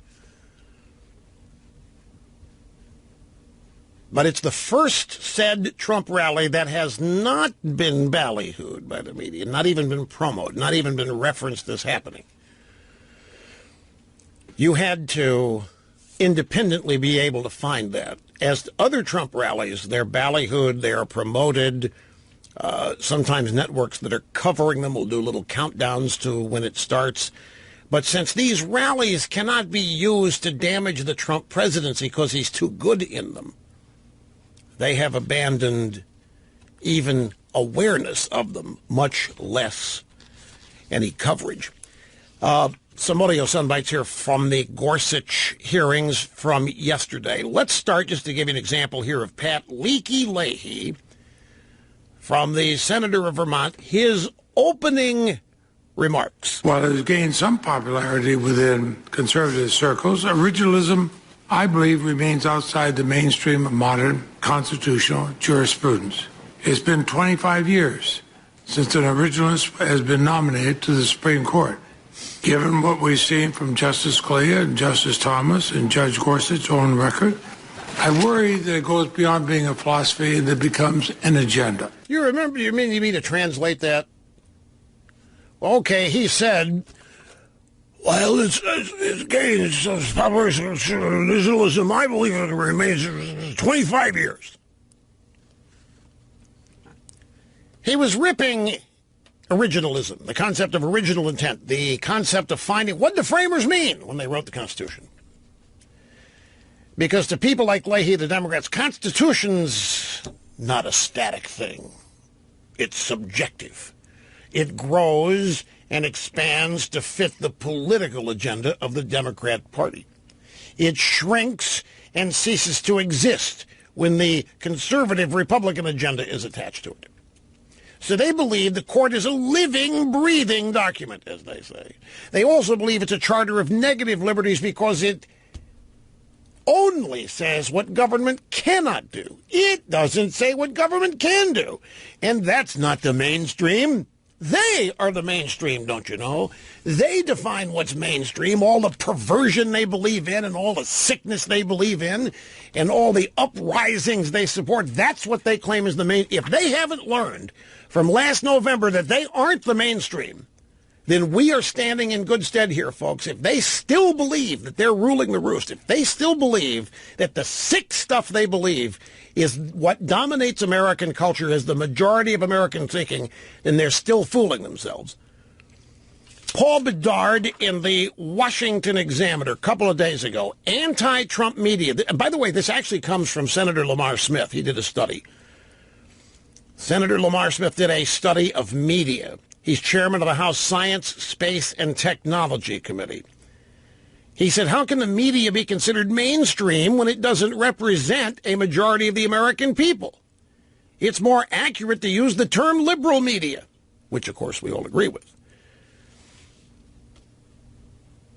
But it's the first said Trump rally that has not been ballyhooed by the media, not even been promoted, not even been referenced as happening. You had to independently be able to find that. As other Trump rallies, they're ballyhooed, they are promoted. Sometimes networks that are covering them will do little countdowns to when it starts. But since these rallies cannot be used to damage the Trump presidency because he's too good in them, they have abandoned even awareness of them, much less any coverage. Some audio soundbites here from the Gorsuch hearings from yesterday. Let's start just to give you an example here of Pat Leaky Leahy from the Senator of Vermont, his opening remarks. While it has gained some popularity within conservative circles, originalism, I believe, remains outside the mainstream of modern constitutional jurisprudence. It's been 25 years since an originalist has been nominated to the Supreme Court. Given what we've seen from Justice Scalia and Justice Thomas and Judge Gorsuch's own record, I worry that it goes beyond being a philosophy and it becomes an agenda. You mean to translate that? Okay, he said, well, it's gained populism. I believe it remains 25 years. He was ripping originalism, the concept of original intent, the concept of finding what the framers mean when they wrote the Constitution. Because to people like Leahy, the Democrats, Constitution's not a static thing. It's subjective. It grows and expands to fit the political agenda of the Democrat Party. It shrinks and ceases to exist when the conservative Republican agenda is attached to it. So they believe the court is a living, breathing document, as they say. They also believe it's a charter of negative liberties because it only says what government cannot do. It doesn't say what government can do. And that's not the mainstream. They are the mainstream, don't you know? They define what's mainstream, all the perversion they believe in and all the sickness they believe in and all the uprisings they support. That's what they claim is the main. If they haven't learned from last November that they aren't the mainstream, then we are standing in good stead here, folks. If they still believe that they're ruling the roost, if they still believe that the sick stuff they believe is what dominates American culture as the majority of American thinking, then they're still fooling themselves. Paul Bedard in the Washington Examiner a couple of days ago, anti-Trump media. By the way, this actually comes from Senator Lamar Smith. He did a study. Senator Lamar Smith did a study of media. He's chairman of the House Science, Space, and Technology Committee. He said, how can the media be considered mainstream when it doesn't represent a majority of the American people? It's more accurate to use the term liberal media, which, of course, we all agree with.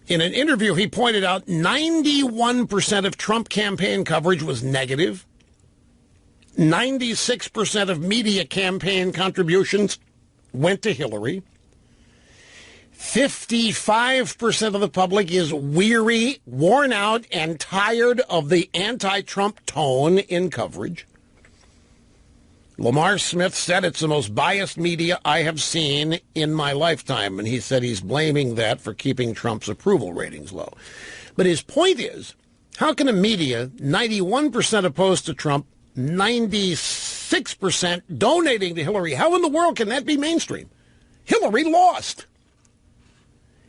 In an interview, he pointed out 91% of Trump campaign coverage was negative. 96% of media campaign contributions went to Hillary. 55% of the public is weary, worn out, and tired of the anti-Trump tone in coverage. Lamar Smith said it's the most biased media I have seen in my lifetime, and he said he's blaming that for keeping Trump's approval ratings low. But his point is, how can a media 91% opposed to Trump 96% donating to Hillary. How in the world can that be mainstream? Hillary lost.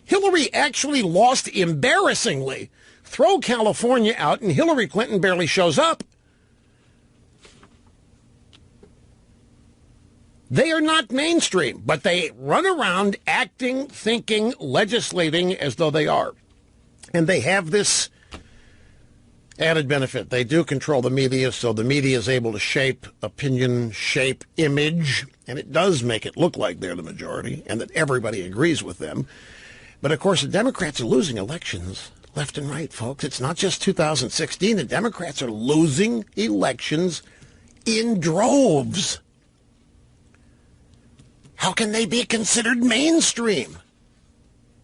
Hillary actually lost embarrassingly. Throw California out and Hillary Clinton barely shows up. They are not mainstream, but they run around acting, thinking, legislating as though they are. And they have this added benefit. They do control the media, so the media is able to shape opinion, shape image, and it does make it look like they're the majority and that everybody agrees with them. But, of course, the Democrats are losing elections left and right, folks. It's not just 2016. The Democrats are losing elections in droves. How can they be considered mainstream?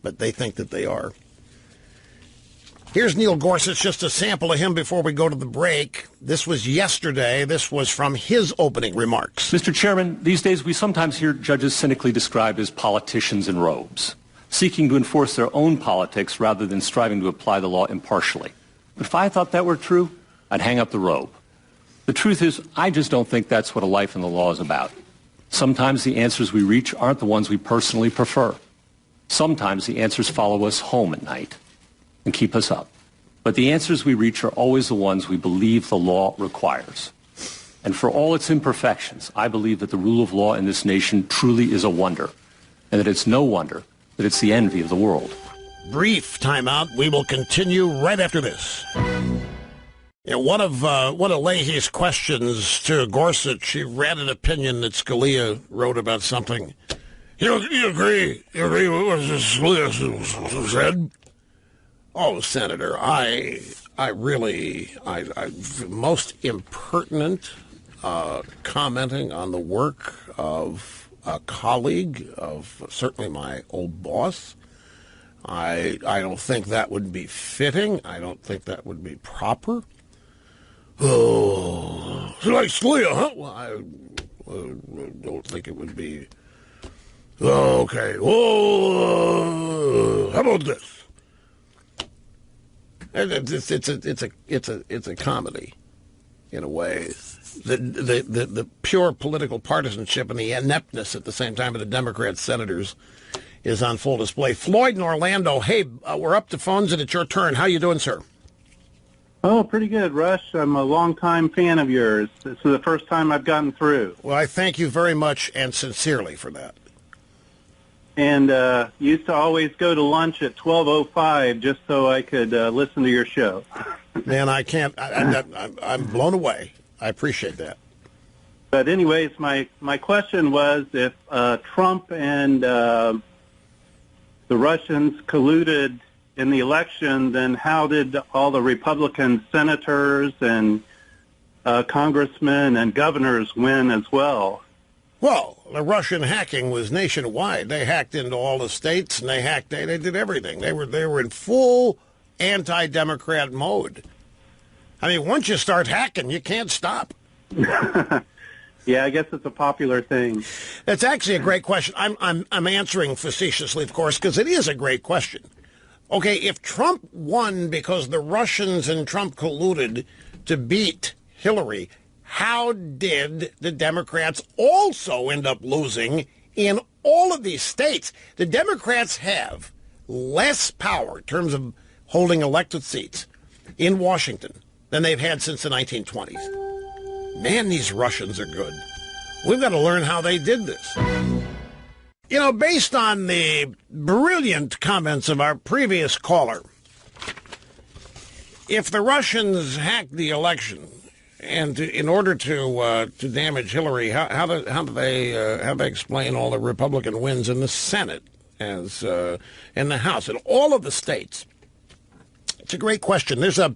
But they think that they are. Here's Neil Gorsuch, just a sample of him before we go to the break. This was yesterday. This was from his opening remarks. Mr. Chairman, these days we sometimes hear judges cynically described as politicians in robes, seeking to enforce their own politics rather than striving to apply the law impartially. But if I thought that were true, I'd hang up the robe. The truth is, I just don't think that's what a life in the law is about. Sometimes the answers we reach aren't the ones we personally prefer. Sometimes the answers follow us home at night and keep us up. But the answers we reach are always the ones we believe the law requires. And for all its imperfections, I believe that the rule of law in this nation truly is a wonder, and that it's no wonder that it's the envy of the world. Brief timeout. We will continue right after this. One of Leahy's questions to Gorsuch, he read an opinion that Scalia wrote about something. You agree with what Scalia said? Oh, Senator, I most impertinent commenting on the work of a colleague, of certainly my old boss. I don't think that would be fitting. I don't think that would be proper. Oh, like Scalia, huh? Well, I don't think it would be. Okay. Oh, how about this? It's a comedy, in a way. The pure political partisanship and the ineptness at the same time of the Democrat senators is on full display. Floyd in Orlando. Hey, we're up to phones and it's your turn. How you doing, sir? Oh, pretty good, Rush. I'm a longtime fan of yours. This is the first time I've gotten through. Well, I thank you very much and sincerely for that. And used to always go to lunch at 12:05 just so I could listen to your show. Man, I can't. I'm blown away. I appreciate that. But anyways, my question was if Trump and the Russians colluded in the election, then how did all the Republican senators and congressmen and governors win as well? Well, the Russian hacking was nationwide. They hacked into all the states, and they did everything. They were in full anti-democrat mode. I mean, once you start hacking, you can't stop. Yeah, I guess it's a popular thing. That's actually a great question. I'm answering facetiously, of course, because it is a great question. Okay, if Trump won because the Russians and Trump colluded to beat Hillary, how did the Democrats also end up losing in all of these states? The Democrats have less power in terms of holding elected seats in Washington than they've had since the 1920s. Man, these Russians are good. We've got to learn how they did this. You know, based on the brilliant comments of our previous caller, if the Russians hacked the election and in order to damage Hillary, how do they explain all the Republican wins in the Senate as in the House in all of the states? It's a great question. There's a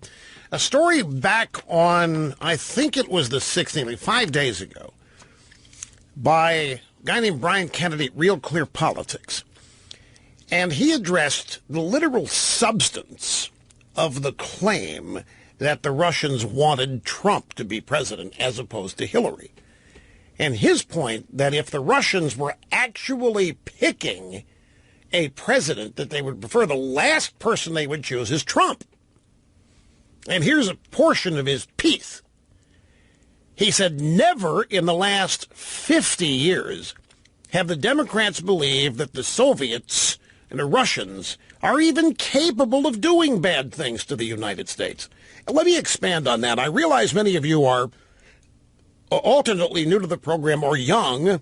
story back on, I think it was the 16th, like 5 days ago, by a guy named Brian Kennedy, Real Clear Politics. And he addressed the literal substance of the claim that the Russians wanted Trump to be president as opposed to Hillary. And his point that if the Russians were actually picking a president that they would prefer, the last person they would choose is Trump. And here's a portion of his piece. He said, never in the last 50 years have the Democrats believed that the Soviets and the Russians are even capable of doing bad things to the United States. And let me expand on that. I realize many of you are alternately new to the program or young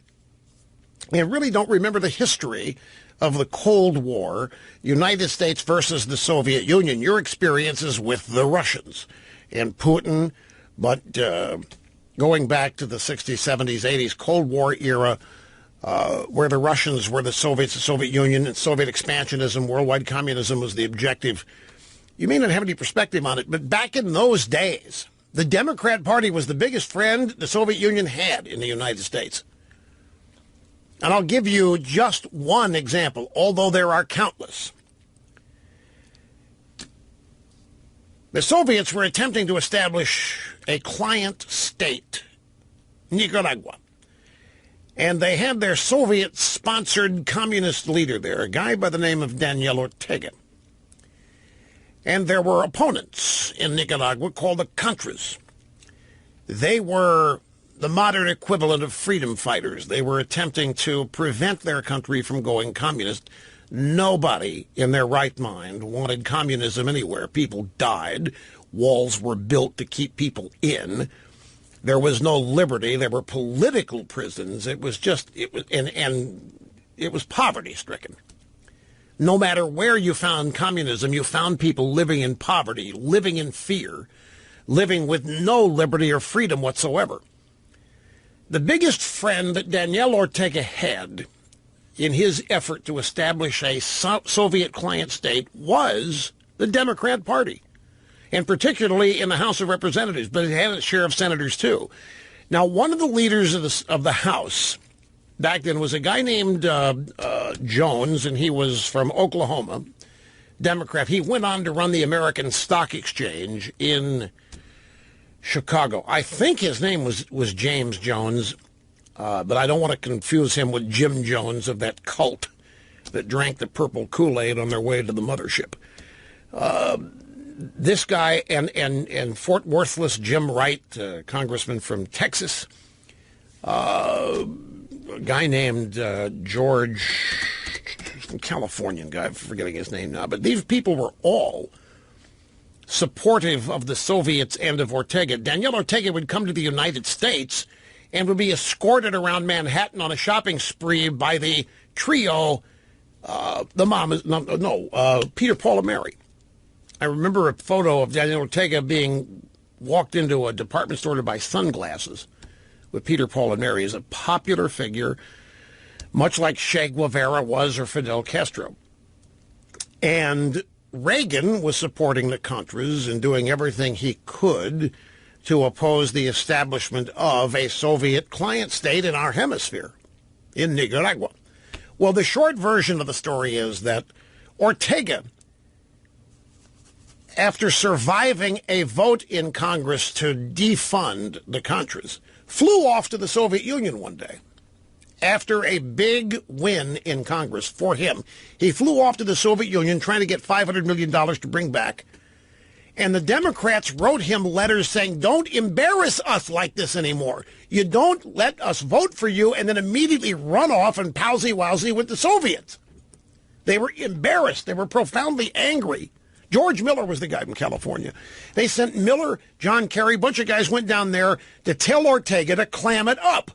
and really don't remember the history of the Cold War, United States versus the Soviet Union. Your experiences with the Russians and Putin, but going back to the 60s, 70s, 80s, Cold War era, where the Russians were the Soviets, the Soviet Union, and Soviet expansionism, worldwide communism was the objective. You may not have any perspective on it, but back in those days, the Democrat Party was the biggest friend the Soviet Union had in the United States. And I'll give you just one example, although there are countless. The Soviets were attempting to establish a client state, Nicaragua. And they had their Soviet-sponsored communist leader there, a guy by the name of Daniel Ortega. And there were opponents in Nicaragua called the Contras. They were the modern equivalent of freedom fighters. They were attempting to prevent their country from going communist. Nobody in their right mind wanted communism anywhere. People died. Walls were built to keep people in. There was no liberty. There were political prisons. It was poverty-stricken. No matter where you found communism, you found people living in poverty, living in fear, living with no liberty or freedom whatsoever. The biggest friend that Daniel Ortega had in his effort to establish a Soviet client state was the Democrat Party, and particularly in the House of Representatives, but it had its share of senators too. Now, one of the leaders of the House back then was a guy named Jones, and he was from Oklahoma, Democrat. He went on to run the American Stock Exchange in Chicago. I think his name was James Jones, but I don't want to confuse him with Jim Jones of that cult that drank the purple Kool-Aid on their way to the mothership. This guy and Fort Worthless Jim Wright, congressman from Texas, a guy named George, some Californian guy, I'm forgetting his name now, but these people were all supportive of the Soviets and of Ortega. Daniel Ortega would come to the United States and would be escorted around Manhattan on a shopping spree by the trio, Peter, Paul, and Mary. I remember a photo of Daniel Ortega being walked into a department store to buy sunglasses with Peter, Paul, and Mary. Is a popular figure, much like Che Guevara was or Fidel Castro. And Reagan was supporting the Contras and doing everything he could to oppose the establishment of a Soviet client state in our hemisphere, in Nicaragua. Well, the short version of the story is that Ortega, after surviving a vote in Congress to defund the Contras, flew off to the Soviet Union one day. After a big win in Congress for him, he flew off to the Soviet Union trying to get $500 million to bring back. And the Democrats wrote him letters saying, don't embarrass us like this anymore. You don't let us vote for you and then immediately run off and palsy-wowsy with the Soviets. They were embarrassed. They were profoundly angry. George Miller was the guy from California. They sent Miller, John Kerry, a bunch of guys went down there to tell Ortega to clam it up,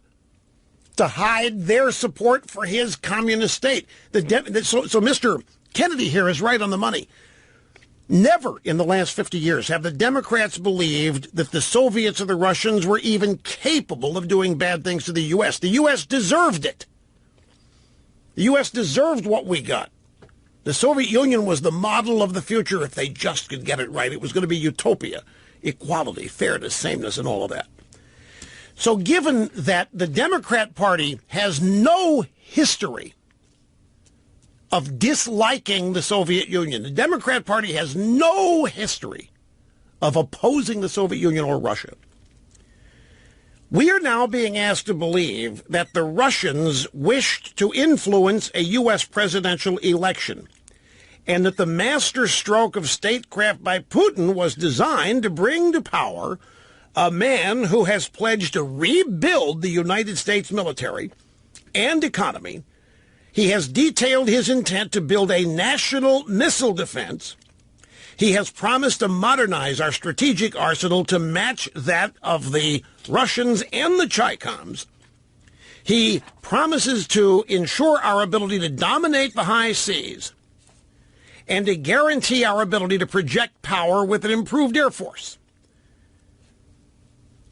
to hide their support for his communist state. So Mr. Kennedy here is right on the money. Never in the last 50 years have the Democrats believed that the Soviets or the Russians were even capable of doing bad things to the U.S. The U.S. deserved it. The U.S. deserved what we got. The Soviet Union was the model of the future if they just could get it right. It was going to be utopia, equality, fairness, sameness, and all of that. So given that the Democrat Party has no history of disliking the Soviet Union, the Democrat Party has no history of opposing the Soviet Union or Russia, we are now being asked to believe that the Russians wished to influence a U.S. presidential election and that the master stroke of statecraft by Putin was designed to bring to power a man who has pledged to rebuild the United States military and economy. He has detailed his intent to build a national missile defense. He has promised to modernize our strategic arsenal to match that of the Russians and the Chi-Coms. He promises to ensure our ability to dominate the high seas and to guarantee our ability to project power with an improved Air Force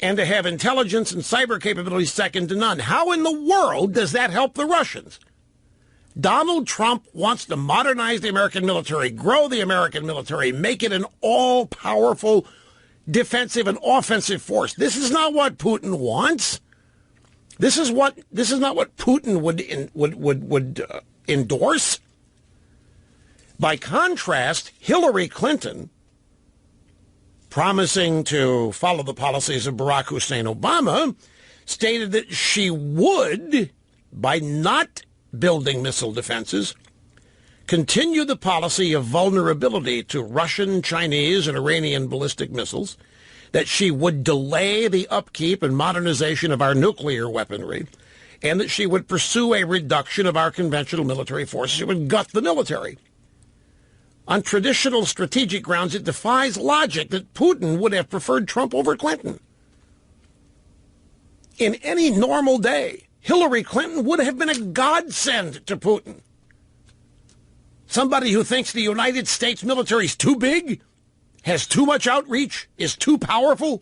and to have intelligence and cyber capabilities second to none. How in the world does that help the Russians? Donald Trump wants to modernize the American military, grow the American military, make it an all-powerful defensive and offensive force. This is not what Putin wants. This is not what Putin would endorse. By contrast, Hillary Clinton, promising to follow the policies of Barack Hussein Obama, stated that she would, by not building missile defenses, continue the policy of vulnerability to Russian, Chinese, and Iranian ballistic missiles, that she would delay the upkeep and modernization of our nuclear weaponry, and that she would pursue a reduction of our conventional military forces. It would gut the military. On traditional strategic grounds, it defies logic that Putin would have preferred Trump over Clinton. In any normal day, Hillary Clinton would have been a godsend to Putin. Somebody who thinks the United States military is too big, has too much outreach, is too powerful.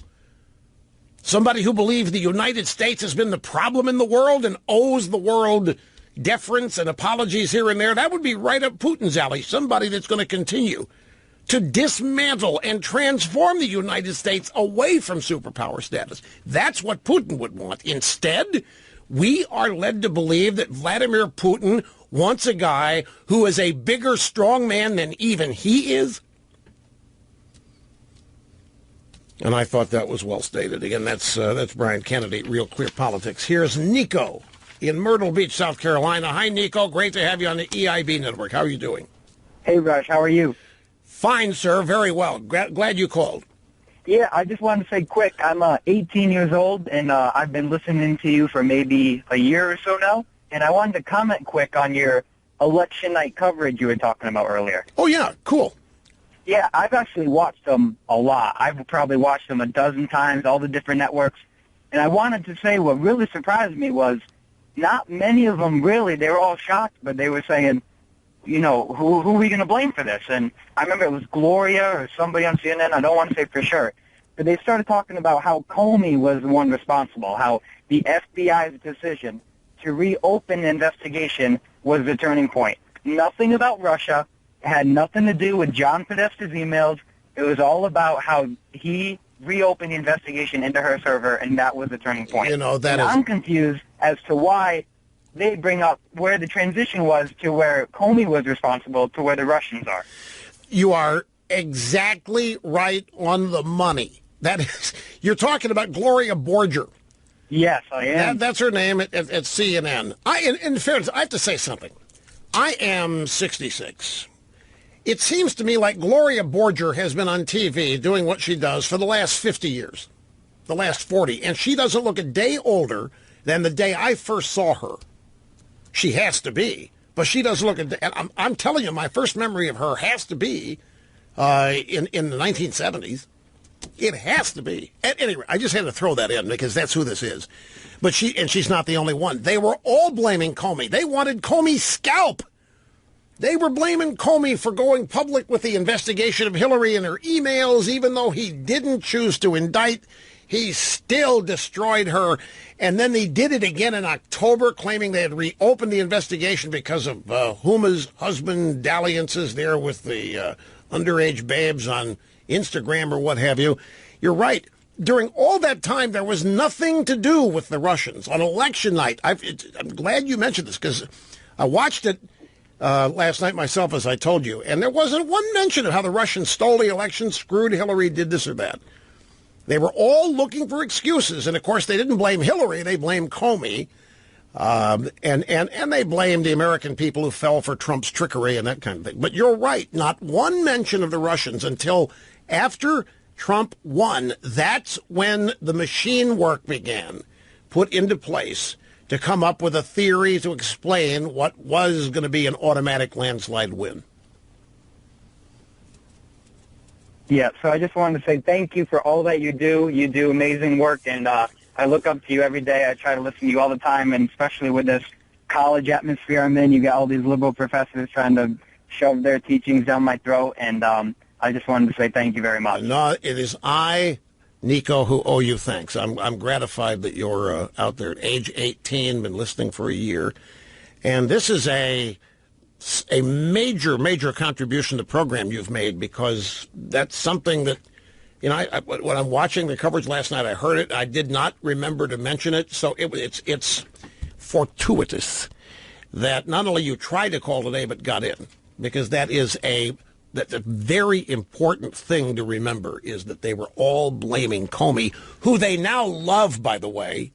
Somebody who believes the United States has been the problem in the world and owes the world deference and apologies here and there. That would be right up Putin's alley. Somebody that's going to continue to dismantle and transform the United States away from superpower status. That's what Putin would want. Instead, we are led to believe that Vladimir Putin wants a guy who is a bigger strong man than even he is. And I thought that was well stated. Again, that's Brian Kennedy, Real Clear Politics. Here's Nico in Myrtle Beach, South Carolina. Hi, Nico. Great to have you on the EIB network. How are you doing? Hey, Rush. How are you? Fine, sir. Very well. Glad you called. Yeah, I just wanted to say quick, I'm 18 years old, and I've been listening to you for maybe a year or so now, and I wanted to comment quick on your election night coverage you were talking about earlier. Oh, yeah. Cool. Yeah, I've actually watched them a lot. I've probably watched them a dozen times, all the different networks, and I wanted to say what really surprised me was not many of them really, they were all shocked, but they were saying, you know, who are we going to blame for this? And I remember it was Gloria or somebody on CNN, I don't want to say for sure, but they started talking about how Comey was the one responsible, how the FBI's decision to reopen the investigation was the turning point. Nothing about Russia. It had nothing to do with John Podesta's emails. It was all about how he reopened the investigation into her server, and that was the turning point. You know, I'm confused as to why they bring up where the transition was to where Comey was responsible to where the Russians are. You are exactly right on the money. That is, you're talking about Gloria Borger. Yes, I am. That's her name at CNN. In fairness, I have to say something. I am 66. It seems to me like Gloria Borger has been on TV doing what she does for the last 50 years, the last 40, and she doesn't look a day older than the day I first saw her. She has to be, but she doesn't look a day. And I'm telling you, my first memory of her has to be in the 1970s. It has to be. At any rate, I just had to throw that in because that's who this is. But she's not the only one. They were all blaming Comey. They wanted Comey's scalp. They were blaming Comey for going public with the investigation of Hillary and her emails, even though he didn't choose to indict. He still destroyed her. And then they did it again in October, claiming they had reopened the investigation because of Huma's husband dalliances there with the underage babes on Instagram or what have you. You're right. During all that time, there was nothing to do with the Russians. On election night, I'm glad you mentioned this because I watched it last night myself, as I told you, and there wasn't one mention of how the Russians stole the election, screwed Hillary, did this or that. They were all looking for excuses, and of course they didn't blame Hillary, they blamed Comey, and they blamed the American people who fell for Trump's trickery and that kind of thing. But you're right, not one mention of the Russians until after Trump won, that's when the machine work began, put into place to come up with a theory to explain what was going to be an automatic landslide win. Yeah, so I just wanted to say thank you for all that you do. You do amazing work, and I look up to you every day. I try to listen to you all the time, and especially with this college atmosphere I'm in, you got all these liberal professors trying to shove their teachings down my throat, and I just wanted to say thank you very much. No, it is I, Nico, who owe you thanks. I'm gratified that you're out there at age 18, been listening for a year, and this is a major contribution to the program you've made, because that's something that, you know, when I'm watching the coverage last night, I heard it. I did not remember to mention it, so it's fortuitous that not only you tried to call today but got in, because that's a very important thing to remember, is that they were all blaming Comey, who they now love, by the way.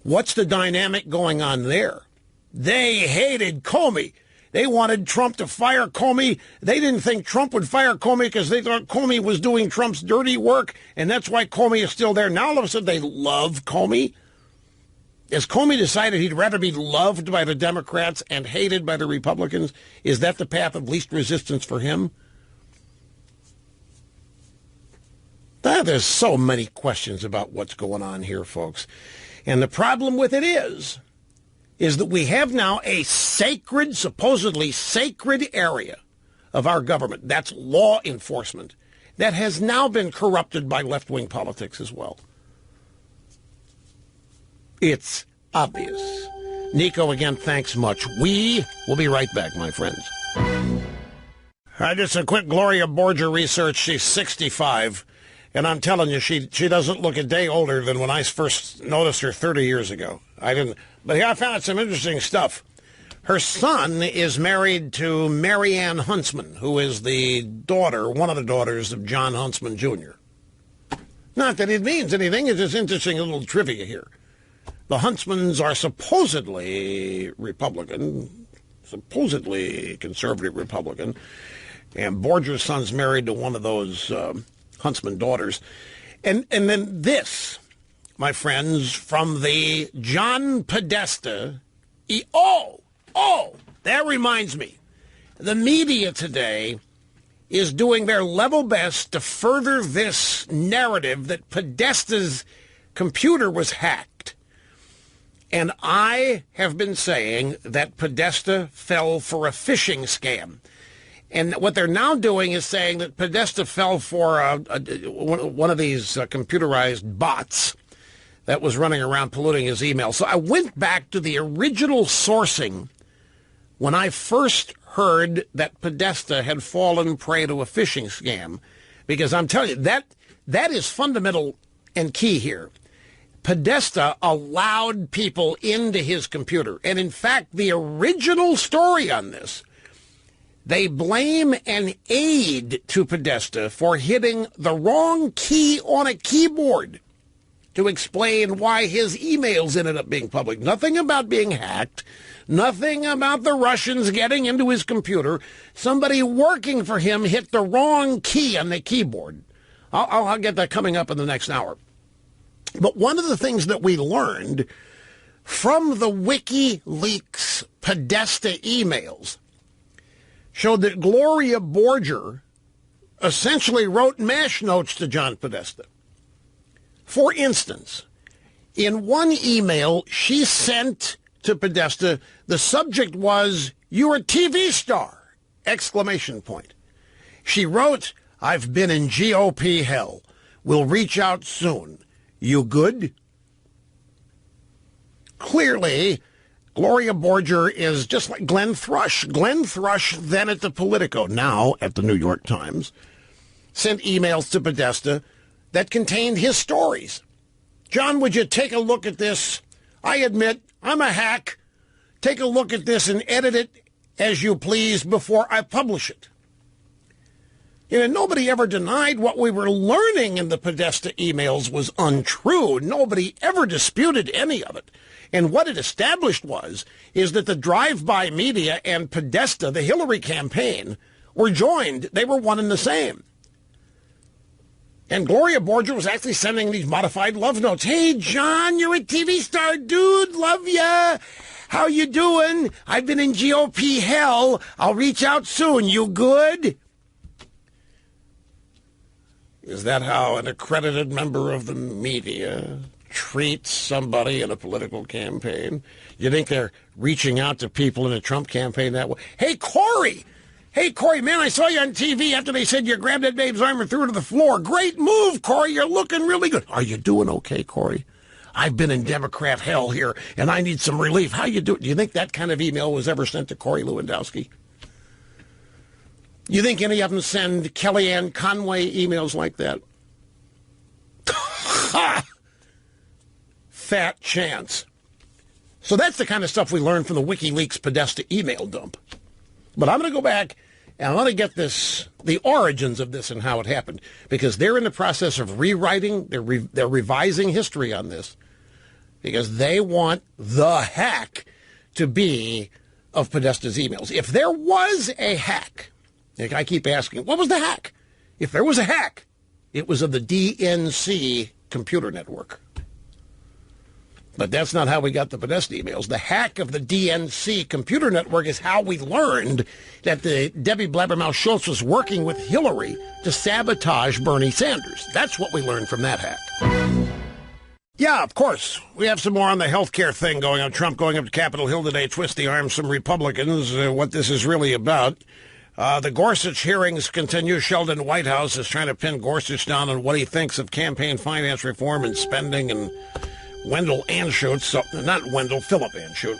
What's the dynamic going on there? They hated Comey. They wanted Trump to fire Comey. They didn't think Trump would fire Comey because they thought Comey was doing Trump's dirty work, and that's why Comey is still there. Now all of a sudden they love Comey. Has Comey decided he'd rather be loved by the Democrats and hated by the Republicans? Is that the path of least resistance for him? There's so many questions about what's going on here, folks. And the problem with it is that we have now a sacred, supposedly sacred area of our government, that's law enforcement, that has now been corrupted by left-wing politics as well. It's obvious. Nico, again, thanks much. We will be right back, my friends. Just a quick Gloria Borger research. She's 65, and I'm telling you, she doesn't look a day older than when I first noticed her 30 years ago. I didn't, but here I found out some interesting stuff. Her son is married to Marianne Huntsman, who is one of the daughters of John Huntsman Jr. Not that it means anything, it's just interesting little trivia here. The Huntsmans are supposedly Republican, supposedly conservative Republican, and Borger's son's married to one of those Huntsman daughters. And then this, my friends, from the John Podesta. That reminds me. The media today is doing their level best to further this narrative that Podesta's computer was hacked. And I have been saying that Podesta fell for a phishing scam. And what they're now doing is saying that Podesta fell for one of these computerized bots that was running around polluting his email. So I went back to the original sourcing when I first heard that Podesta had fallen prey to a phishing scam, because I'm telling you, that is fundamental and key here. Podesta allowed people into his computer. And in fact, the original story on this, they blame an aide to Podesta for hitting the wrong key on a keyboard to explain why his emails ended up being public. Nothing about being hacked. Nothing about the Russians getting into his computer. Somebody working for him hit the wrong key on the keyboard. I'll get that coming up in the next hour. But one of the things that we learned from the WikiLeaks Podesta emails showed that Gloria Borger essentially wrote mash notes to John Podesta. For instance, in one email she sent to Podesta, the subject was, "You're a TV star!" Exclamation point. She wrote, "I've been in GOP hell. We'll reach out soon. You good?" Clearly, Gloria Borger is just like Glenn Thrush. Glenn Thrush, then at the Politico, now at the New York Times, sent emails to Podesta that contained his stories. "John, would you take a look at this? I admit I'm a hack. Take a look at this and edit it as you please before I publish it." You know, nobody ever denied what we were learning in the Podesta emails was untrue. Nobody ever disputed any of it. And what it established is that the drive-by media and Podesta, the Hillary campaign, were joined. They were one and the same. And Gloria Borger was actually sending these modified love notes. Hey, John, you're a TV star, dude. Love ya. How you doing? I've been in GOP hell. I'll reach out soon. You good? Is that how an accredited member of the media treats somebody in a political campaign? You think they're reaching out to people in a Trump campaign that way? Hey, Corey! Hey, Corey, man, I saw you on TV after they said you grabbed that babe's arm and threw her to the floor. Great move, Corey. You're looking really good. Are you doing okay, Corey? I've been in Democrat hell here, and I need some relief. How you doing? Do you think that kind of email was ever sent to Corey Lewandowski? You think any of them send Kellyanne Conway emails like that? Fat chance. So that's the kind of stuff we learned from the WikiLeaks Podesta email dump. But I'm going to go back and I want to get the origins of this and how it happened, because they're in the process of rewriting, they're revising history on this, because they want the hack to be of Podesta's emails. If there was a hack, like I keep asking, what was the hack? If there was a hack, it was of the DNC computer network. But that's not how we got the Podesta emails. The hack of the DNC computer network is how we learned that the Debbie Blabbermouth Schultz was working with Hillary to sabotage Bernie Sanders. That's what we learned from that hack. Yeah, of course. We have some more on the health care thing going on. Trump going up to Capitol Hill today, twist the arms some Republicans, what this is really about. The Gorsuch hearings continue. Sheldon Whitehouse is trying to pin Gorsuch down on what he thinks of campaign finance reform and spending, and Wendell Anschutz, not Wendell, Philip Anschutz.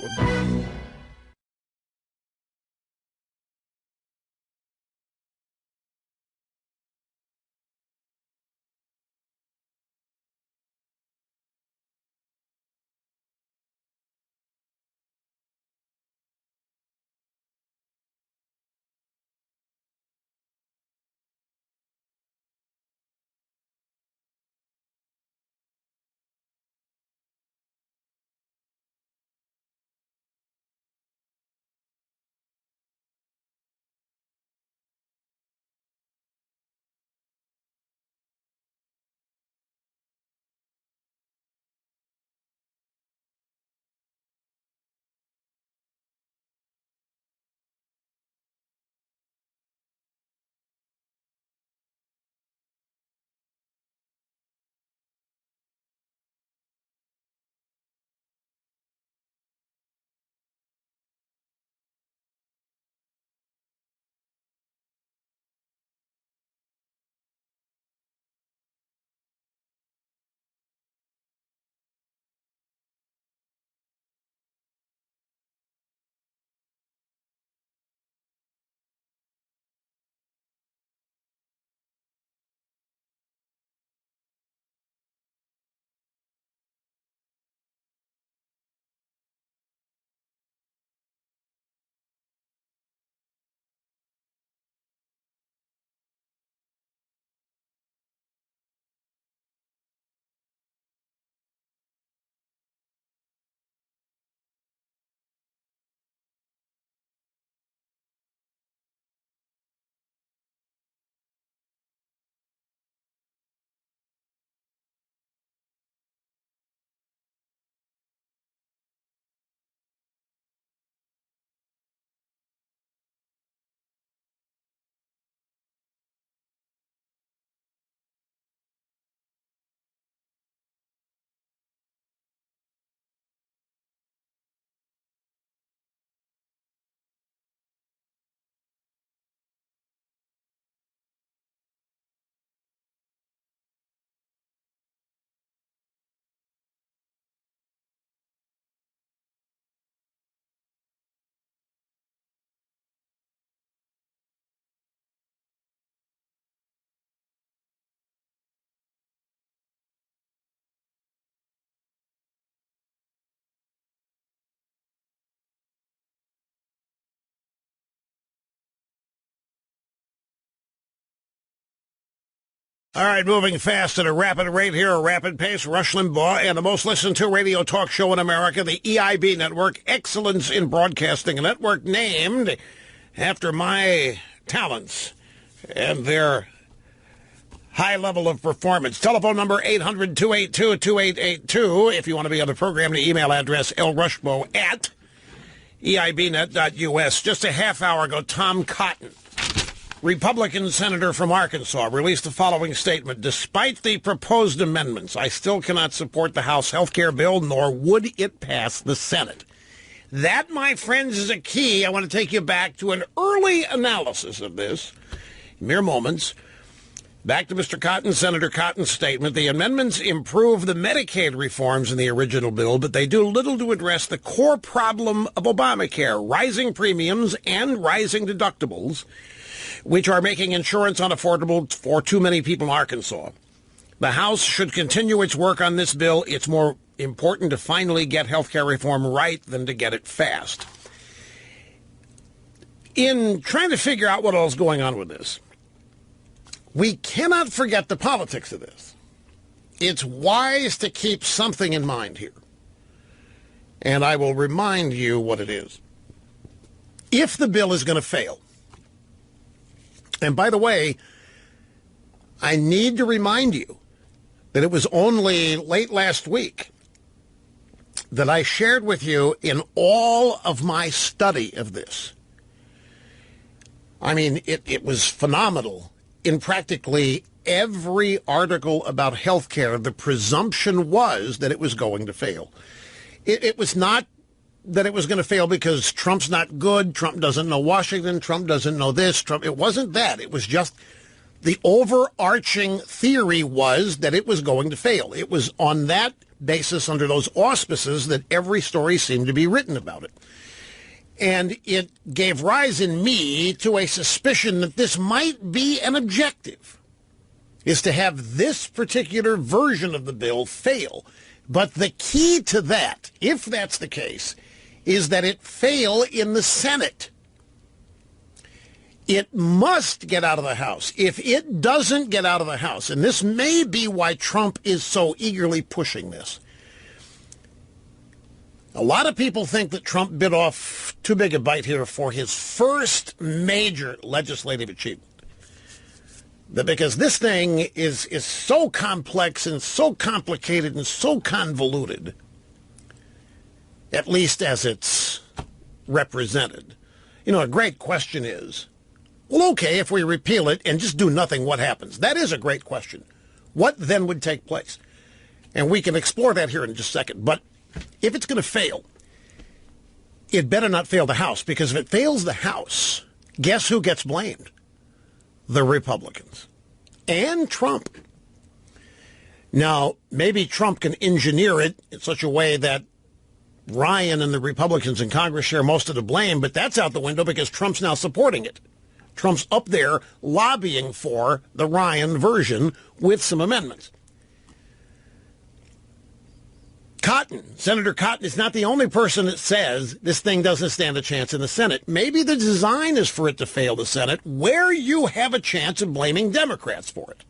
All right, moving fast at a rapid rate here, a rapid pace. Rush Limbaugh and the most listened to radio talk show in America, the EIB Network, Excellence in Broadcasting, a network named after my talents and their high level of performance. Telephone number 800-282-2882. If you want to be on the program, the email address lrushbo@eibnet.us. Just a half hour ago, Tom Cotton, Republican senator from Arkansas, released the following statement. Despite the proposed amendments, I still cannot support the House health care bill, nor would it pass the Senate. That, my friends, is a key. I want to take you back to an early analysis of this. Mere moments. Back to Mr. Cotton, Senator Cotton's statement. The amendments improve the Medicaid reforms in the original bill, but they do little to address the core problem of Obamacare, rising premiums and rising deductibles, which are making insurance unaffordable for too many people in Arkansas. The House should continue its work on this bill. It's more important to finally get health care reform right than to get it fast. In trying to figure out what all is going on with this, we cannot forget the politics of this. It's wise to keep something in mind here. And I will remind you what it is. If the bill is going to fail, and by the way, I need to remind you that it was only late last week that I shared with you in all of my study of this. I mean, it was phenomenal. In practically every article about health care, the presumption was that it was going to fail. It was not that it was going to fail because Trump's not good, Trump doesn't know Washington, Trump doesn't know this, Trump. It wasn't that. It was just the overarching theory was that it was going to fail. It was on that basis, under those auspices, that every story seemed to be written about it. And it gave rise in me to a suspicion that this might be an objective, is to have this particular version of the bill fail. But the key to that, if that's the case, is that it fail in the Senate. It must get out of the House. If it doesn't get out of the House, and this may be why Trump is so eagerly pushing this, a lot of people think that Trump bit off too big a bite here for his first major legislative achievement. That because this thing is so complex and so complicated and so convoluted, at least as it's represented. You know, a great question is, well, okay, if we repeal it and just do nothing, what happens? That is a great question. What then would take place? And we can explore that here in just a second. But if it's going to fail, it better not fail the House, because if it fails the House, guess who gets blamed? The Republicans and Trump. Now, maybe Trump can engineer it in such a way that Ryan and the Republicans in Congress share most of the blame, but that's out the window because Trump's now supporting it. Trump's up there lobbying for the Ryan version with some amendments. Cotton, Senator Cotton, is not the only person that says this thing doesn't stand a chance in the Senate. Maybe the design is for it to fail the Senate, where you have a chance of blaming Democrats for it.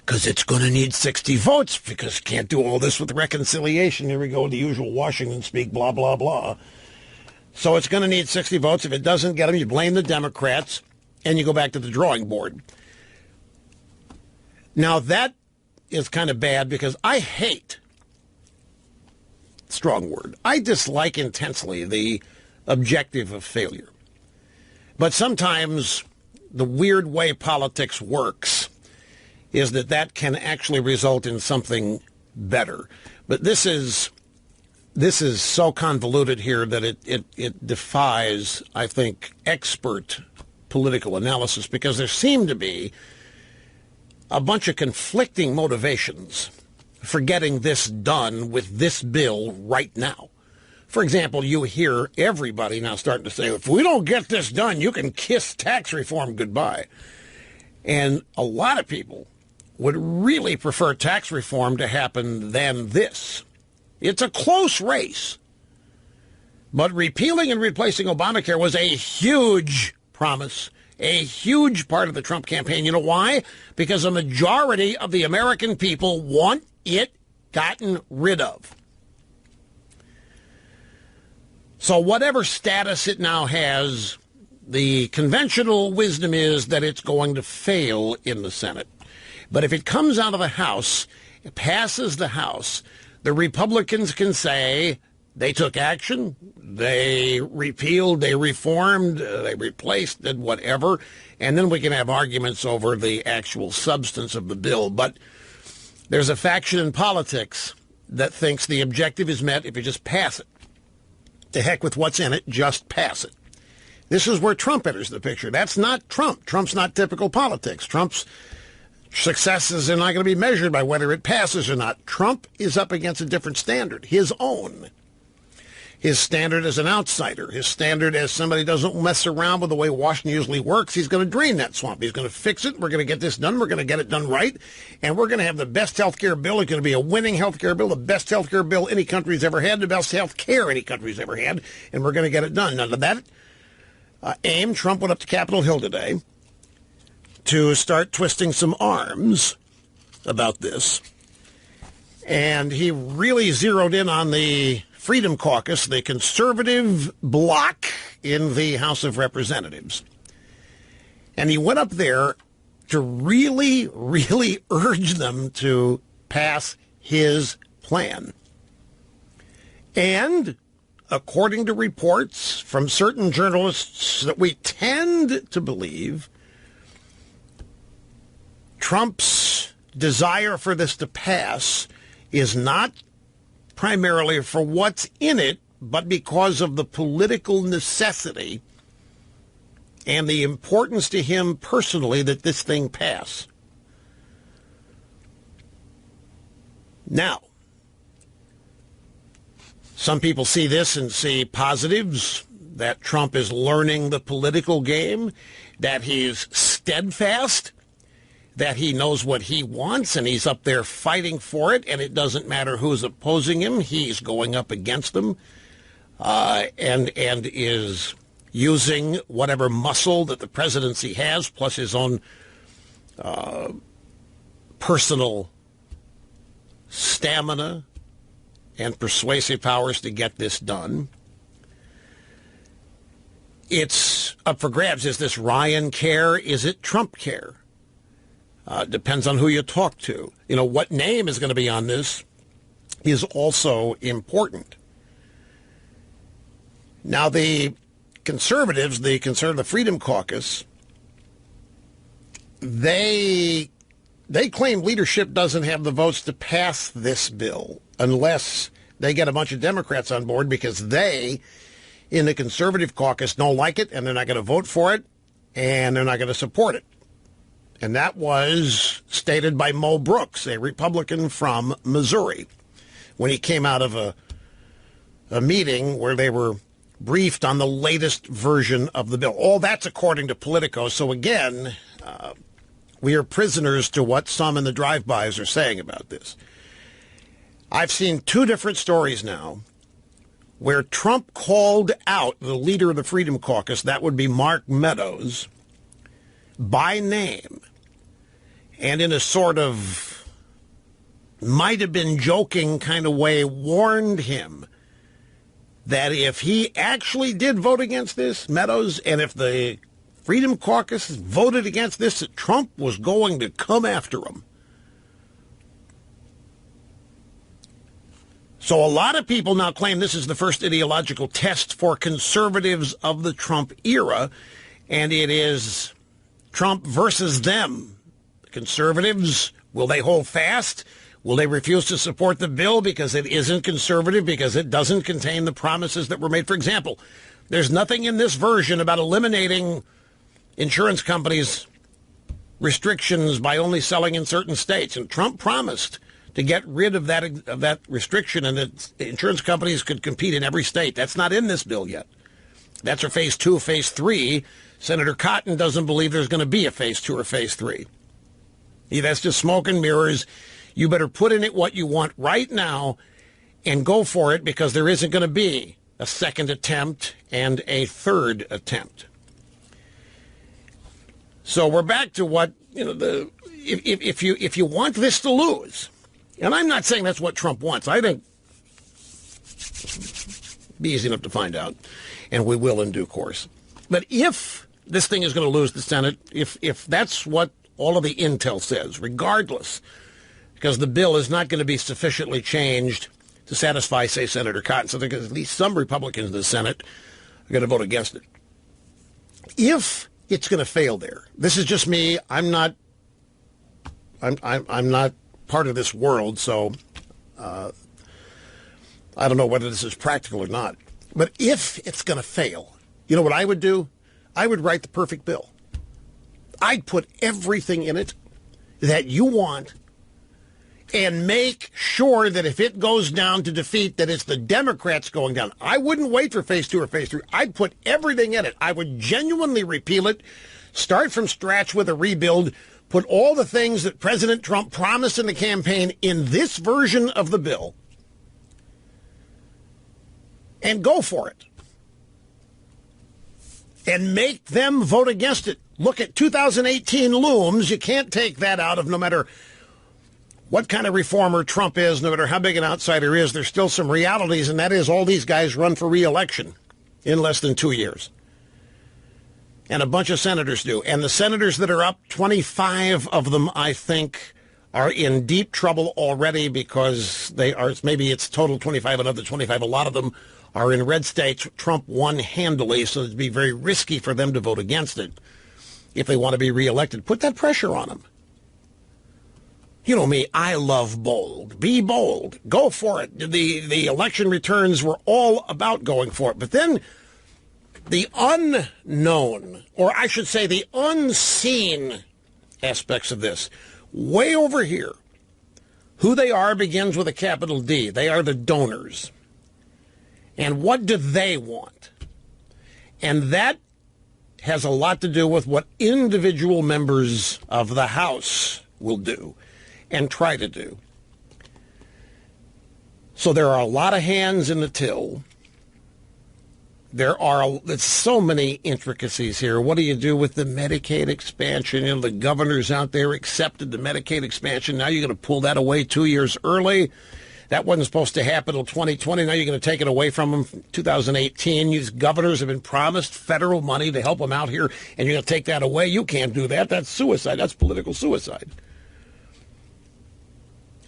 Because it's going to need 60 votes, because you can't do all this with reconciliation. Here we go, the usual Washington speak, blah, blah, blah. So it's going to need 60 votes. If it doesn't get them, you blame the Democrats, and you go back to the drawing board. Now, that is kind of bad, because I hate, strong word, I dislike intensely the objective of failure. But sometimes the weird way politics works is that can actually result in something better. But this is so convoluted here that it defies, I think, expert political analysis, because there seem to be a bunch of conflicting motivations for getting this done with this bill right now. For example, you hear everybody now starting to say, if we don't get this done, you can kiss tax reform goodbye. And a lot of people would really prefer tax reform to happen than this. It's a close race. But repealing and replacing Obamacare was a huge promise, a huge part of the Trump campaign. You know why? Because a majority of the American people want it gotten rid of. So whatever status it now has, the conventional wisdom is that it's going to fail in the Senate. But if it comes out of the House, it passes the House, the Republicans can say they took action, they repealed, they reformed, they replaced, did whatever, and then we can have arguments over the actual substance of the bill. But there's a faction in politics that thinks the objective is met if you just pass it. To heck with what's in it, just pass it. This is where Trump enters the picture. That's not Trump. Trump's not typical politics. Trump's successes are not going to be measured by whether it passes or not. Trump is up against a different standard, his own. His standard as an outsider, his standard as somebody who doesn't mess around with the way Washington usually works. He's going to drain that swamp. He's going to fix it. We're going to get this done. We're going to get it done right. And we're going to have the best health care bill. It's going to be a winning health care bill, the best health care bill any country's ever had, the best health care any country's ever had. And we're going to get it done. Now, to that aim, Trump went up to Capitol Hill today to start twisting some arms about this. And he really zeroed in on the Freedom Caucus, the conservative bloc in the House of Representatives. And he went up there to really, really urge them to pass his plan. And according to reports from certain journalists that we tend to believe, Trump's desire for this to pass is not primarily for what's in it, but because of the political necessity and the importance to him personally that this thing pass. Now, some people see this and see positives, that Trump is learning the political game, that he's steadfast, that he knows what he wants, and he's up there fighting for it, and it doesn't matter who's opposing him. He's going up against them and is using whatever muscle that the presidency has, plus his own personal stamina and persuasive powers to get this done. It's up for grabs. Is this Ryan care? Is it Trump care? Depends on who you talk to. You know, what name is going to be on this is also important. Now, the conservatives, the Conservative Freedom Caucus, they claim leadership doesn't have the votes to pass this bill unless they get a bunch of Democrats on board, because they, in the Conservative Caucus, don't like it, and they're not going to vote for it, and they're not going to support it. And that was stated by Mo Brooks, a Republican from Missouri, when he came out of a meeting where they were briefed on the latest version of the bill. All that's according to Politico. So again, we are prisoners to what some in the drive-bys are saying about this. I've seen two different stories now where Trump called out the leader of the Freedom Caucus, that would be Mark Meadows, by name, and in a sort of might have been joking kind of way warned him that if he actually did vote against this, Meadows, and if the Freedom Caucus voted against this, that Trump was going to come after him. So a lot of people now claim this is the first ideological test for conservatives of the Trump era, and it is Trump versus them. The conservatives, will they hold fast? Will they refuse to support the bill because it isn't conservative, because it doesn't contain the promises that were made? For example, there's nothing in this version about eliminating insurance companies' restrictions by only selling in certain states. And Trump promised to get rid of that restriction, and that insurance companies could compete in every state. That's not in this bill yet. That's for phase 2, phase 3. Senator Cotton doesn't believe there's going to be a phase 2 or phase 3. That's just smoke and mirrors. You better put in it what you want right now and go for it, because there isn't going to be a second attempt and a third attempt. So we're back to what, if you want this to lose, and I'm not saying that's what Trump wants. I think it'd be easy enough to find out, and we will in due course. But if this thing is going to lose the Senate, if that's what all of the intel says, regardless, because the bill is not going to be sufficiently changed to satisfy, say, Senator Cotton. So there's at least some Republicans in the Senate are going to vote against it. If it's going to fail there, this is just me. I'm not part of this world, so I don't know whether this is practical or not. But if it's going to fail, you know what I would do? I would write the perfect bill. I'd put everything in it that you want and make sure that if it goes down to defeat, that it's the Democrats going down. I wouldn't wait for phase 2 or phase 3. I'd put everything in it. I would genuinely repeal it, start from scratch with a rebuild, put all the things that President Trump promised in the campaign in this version of the bill, and go for it. And make them vote against it. Look at 2018 looms. You can't take that out of no matter what kind of reformer Trump is, no matter how big an outsider is. There's still some realities, and that is all these guys run for re-election in less than 2 years. And a bunch of senators do. And the senators that are up, 25 of them, I think, are in deep trouble already because they are, maybe it's total 25, another 25. A lot of them are in red states. Trump won handily, so it'd be very risky for them to vote against it if they want to be reelected. Put that pressure on them. You know me, I love bold. Be bold. Go for it. The election returns were all about going for it. But then the unknown, or I should say the unseen aspects of this, way over here, who they are begins with a capital D. They are the donors. And what do they want? And that has a lot to do with what individual members of the House will do and try to do. So there are a lot of hands in the till. There's so many intricacies here. What do you do with the Medicaid expansion? You know, the governors out there accepted the Medicaid expansion. Now you're going to pull that away 2 years early. That wasn't supposed to happen until 2020. Now you're going to take it away from them in 2018. These governors have been promised federal money to help them out here, and you're going to take that away? You can't do that. That's suicide. That's political suicide.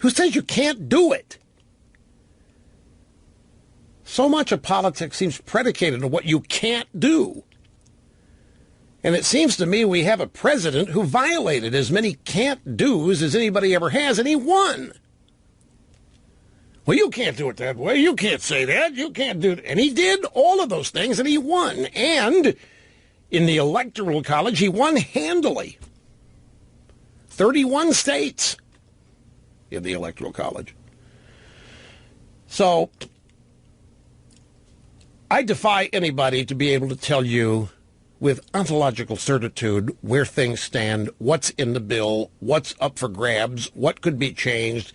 Who says you can't do it? So much of politics seems predicated on what you can't do. And it seems to me we have a president who violated as many can't-dos as anybody ever has, and he won. Well, you can't do it that way. You can't say that. You can't do it. And he did all of those things, and he won. And in the Electoral College, he won handily. 31 states in the Electoral College. So I defy anybody to be able to tell you with ontological certitude where things stand, what's in the bill, what's up for grabs, what could be changed.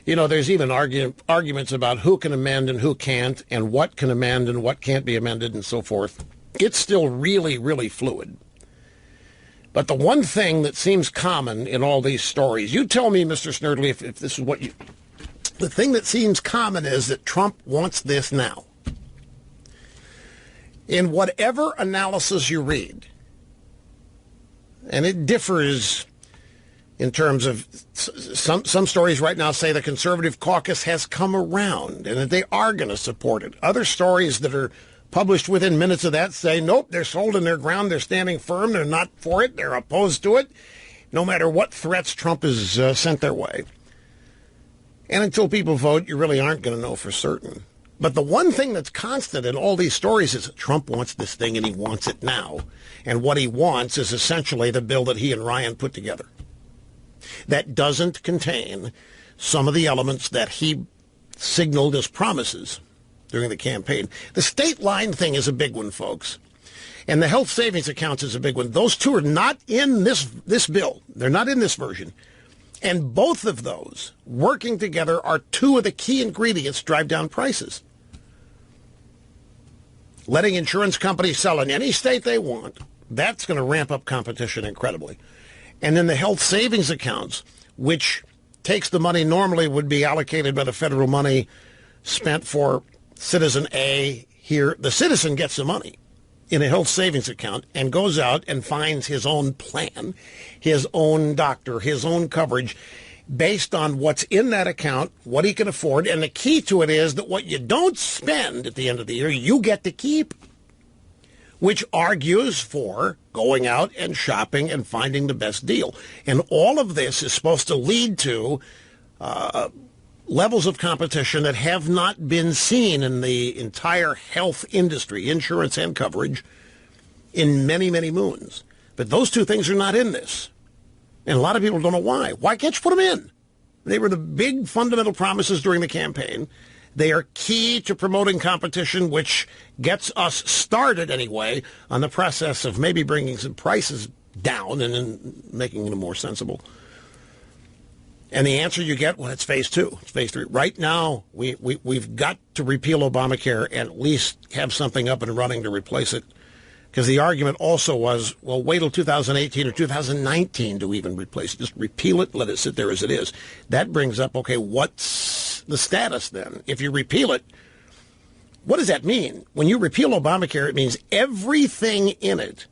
You know, there's even arguments about who can amend and who can't, and what can amend and what can't be amended and so forth. It's still really, really fluid. But the one thing that seems common in all these stories, you tell me, Mr. Snerdley, if this is what you... The thing that seems common is that Trump wants this now. In whatever analysis you read, and it differs in terms of some stories right now say the conservative caucus has come around and that they are going to support it. Other stories that are published within minutes of that say, nope, they're holding their ground, they're standing firm, they're not for it, they're opposed to it, no matter what threats Trump has sent their way. And until people vote, you really aren't going to know for certain. But the one thing that's constant in all these stories is that Trump wants this thing and he wants it now. And what he wants is essentially the bill that he and Ryan put together. That doesn't contain some of the elements that he signaled as promises during the campaign. The state line thing is a big one, folks. And the health savings accounts is a big one. Those two are not in this bill. They're not in this version. And both of those, working together, are two of the key ingredients to drive down prices. Letting insurance companies sell in any state they want, that's going to ramp up competition incredibly. And then the health savings accounts, which takes the money normally would be allocated by the federal money spent for Citizen A here. The citizen gets the money. in a health savings account and goes out and finds his own plan, his own doctor, his own coverage based on what's in that account, what he can afford. And the key to it is that what you don't spend at the end of the year, you get to keep, which argues for going out and shopping and finding the best deal. And all of this is supposed to lead to levels of competition that have not been seen in the entire health industry, insurance and coverage, in many, many moons. But those two things are not in this. And a lot of people don't know why. Why can't you put them in? They were the big fundamental promises during the campaign. They are key to promoting competition, which gets us started anyway on the process of maybe bringing some prices down and making them more sensible. And the answer you get, well, it's phase 2. It's phase 3. Right now, we've got to repeal Obamacare and at least have something up and running to replace it. Because the argument also was, well, wait till 2018 or 2019 to even replace it. Just repeal it, let it sit there as it is. That brings up, okay, what's the status then? If you repeal it, what does that mean? When you repeal Obamacare, it means everything in it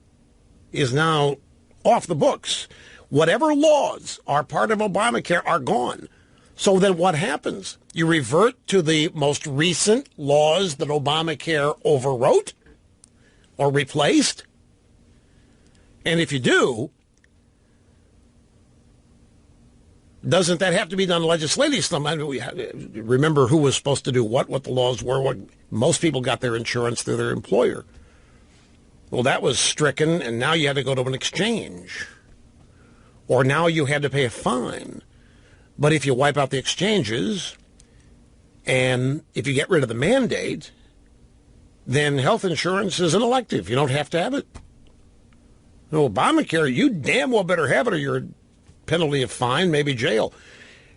is now off the books. Whatever laws are part of Obamacare are gone. So then what happens? You revert to the most recent laws that Obamacare overwrote or replaced? And if you do, doesn't that have to be done legislatively? I mean, we remember who was supposed to do what the laws were. Most people got their insurance through their employer. Well, that was stricken, and now you had to go to an exchange. Or now you had to pay a fine. But if you wipe out the exchanges, and if you get rid of the mandate, then health insurance is an elective. You don't have to have it. No, Obamacare, you damn well better have it or you're a penalty of fine, maybe jail.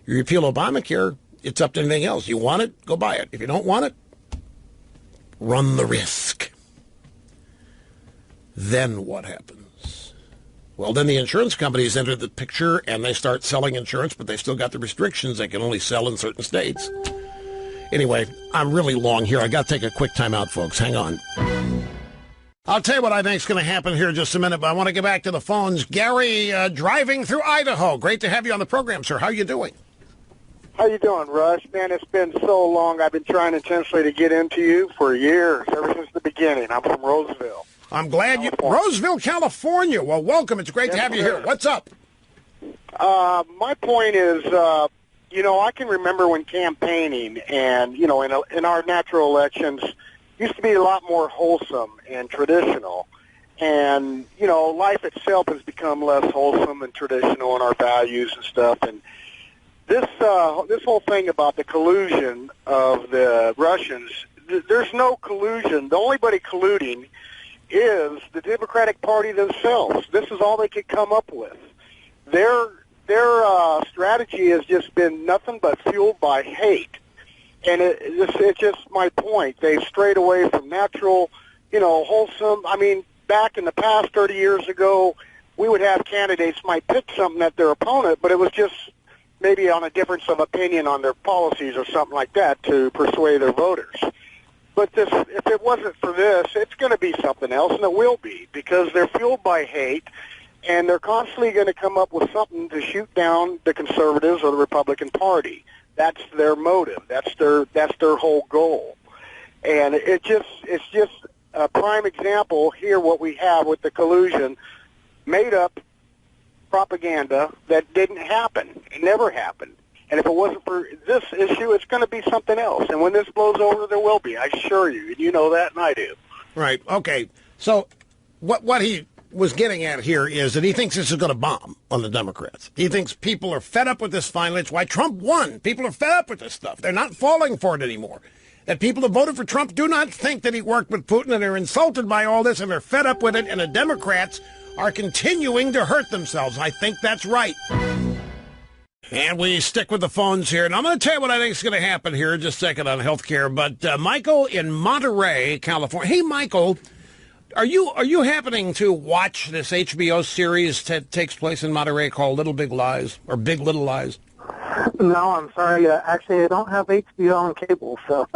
You repeal Obamacare, it's up to anything else. You want it, go buy it. If you don't want it, run the risk. Then what happens? Well, then the insurance companies enter the picture and they start selling insurance, but they've still got the restrictions. They can only sell in certain states. Anyway, I'm really long here. I got to take a quick time out, folks. Hang on. I'll tell you what I think is going to happen here in just a minute, but I want to get back to the phones. Gary, driving through Idaho. Great to have you on the program, sir. How are you doing? How you doing, Rush? Man, it's been so long. I've been trying intensely to get into you for years, ever since the beginning. I'm from Roseville. I'm glad you... Roseville, California. Well, welcome. It's great to have you here. What's up? My point is... I can remember when campaigning and, in our natural elections, used to be a lot more wholesome and traditional. And, life itself has become less wholesome and traditional in our values and stuff. And this whole thing about the collusion of the Russians, there's no collusion. The only body colluding is the Democratic Party themselves. This is all they could come up with. Their strategy has just been nothing but fueled by hate. And it's just my point. They've strayed away from natural, wholesome. I mean, back in the past 30 years ago, we would have candidates might pick something at their opponent, but it was just maybe on a difference of opinion on their policies or something like that to persuade their voters. But if it wasn't for this, it's going to be something else, and it will be, because they're fueled by hate. And they're constantly going to come up with something to shoot down the conservatives or the Republican Party. That's their motive. That's their whole goal. And it's just a prime example here what we have with the collusion, made up propaganda that didn't happen. It never happened. And if it wasn't for this issue, it's going to be something else. And when this blows over, there will be. I assure you. You know that, and I do. Right. Okay. So what he was getting at here is that he thinks this is going to bomb on the Democrats. He thinks people are fed up with this finally. It's why Trump won. People are fed up with this stuff. They're not falling for it anymore. That people who voted for Trump do not think that he worked with Putin, and they're insulted by all this, and they're fed up with it, and the Democrats are continuing to hurt themselves. I think that's right. And we stick with the phones here, and I'm going to tell you what I think is going to happen here in just a second on health care. But Michael in Monterey, California. Hey, Michael. Are you happening to watch this HBO series that takes place in Monterey called Little Big Lies or Big Little Lies? No, I'm sorry. Actually, I don't have HBO on cable, so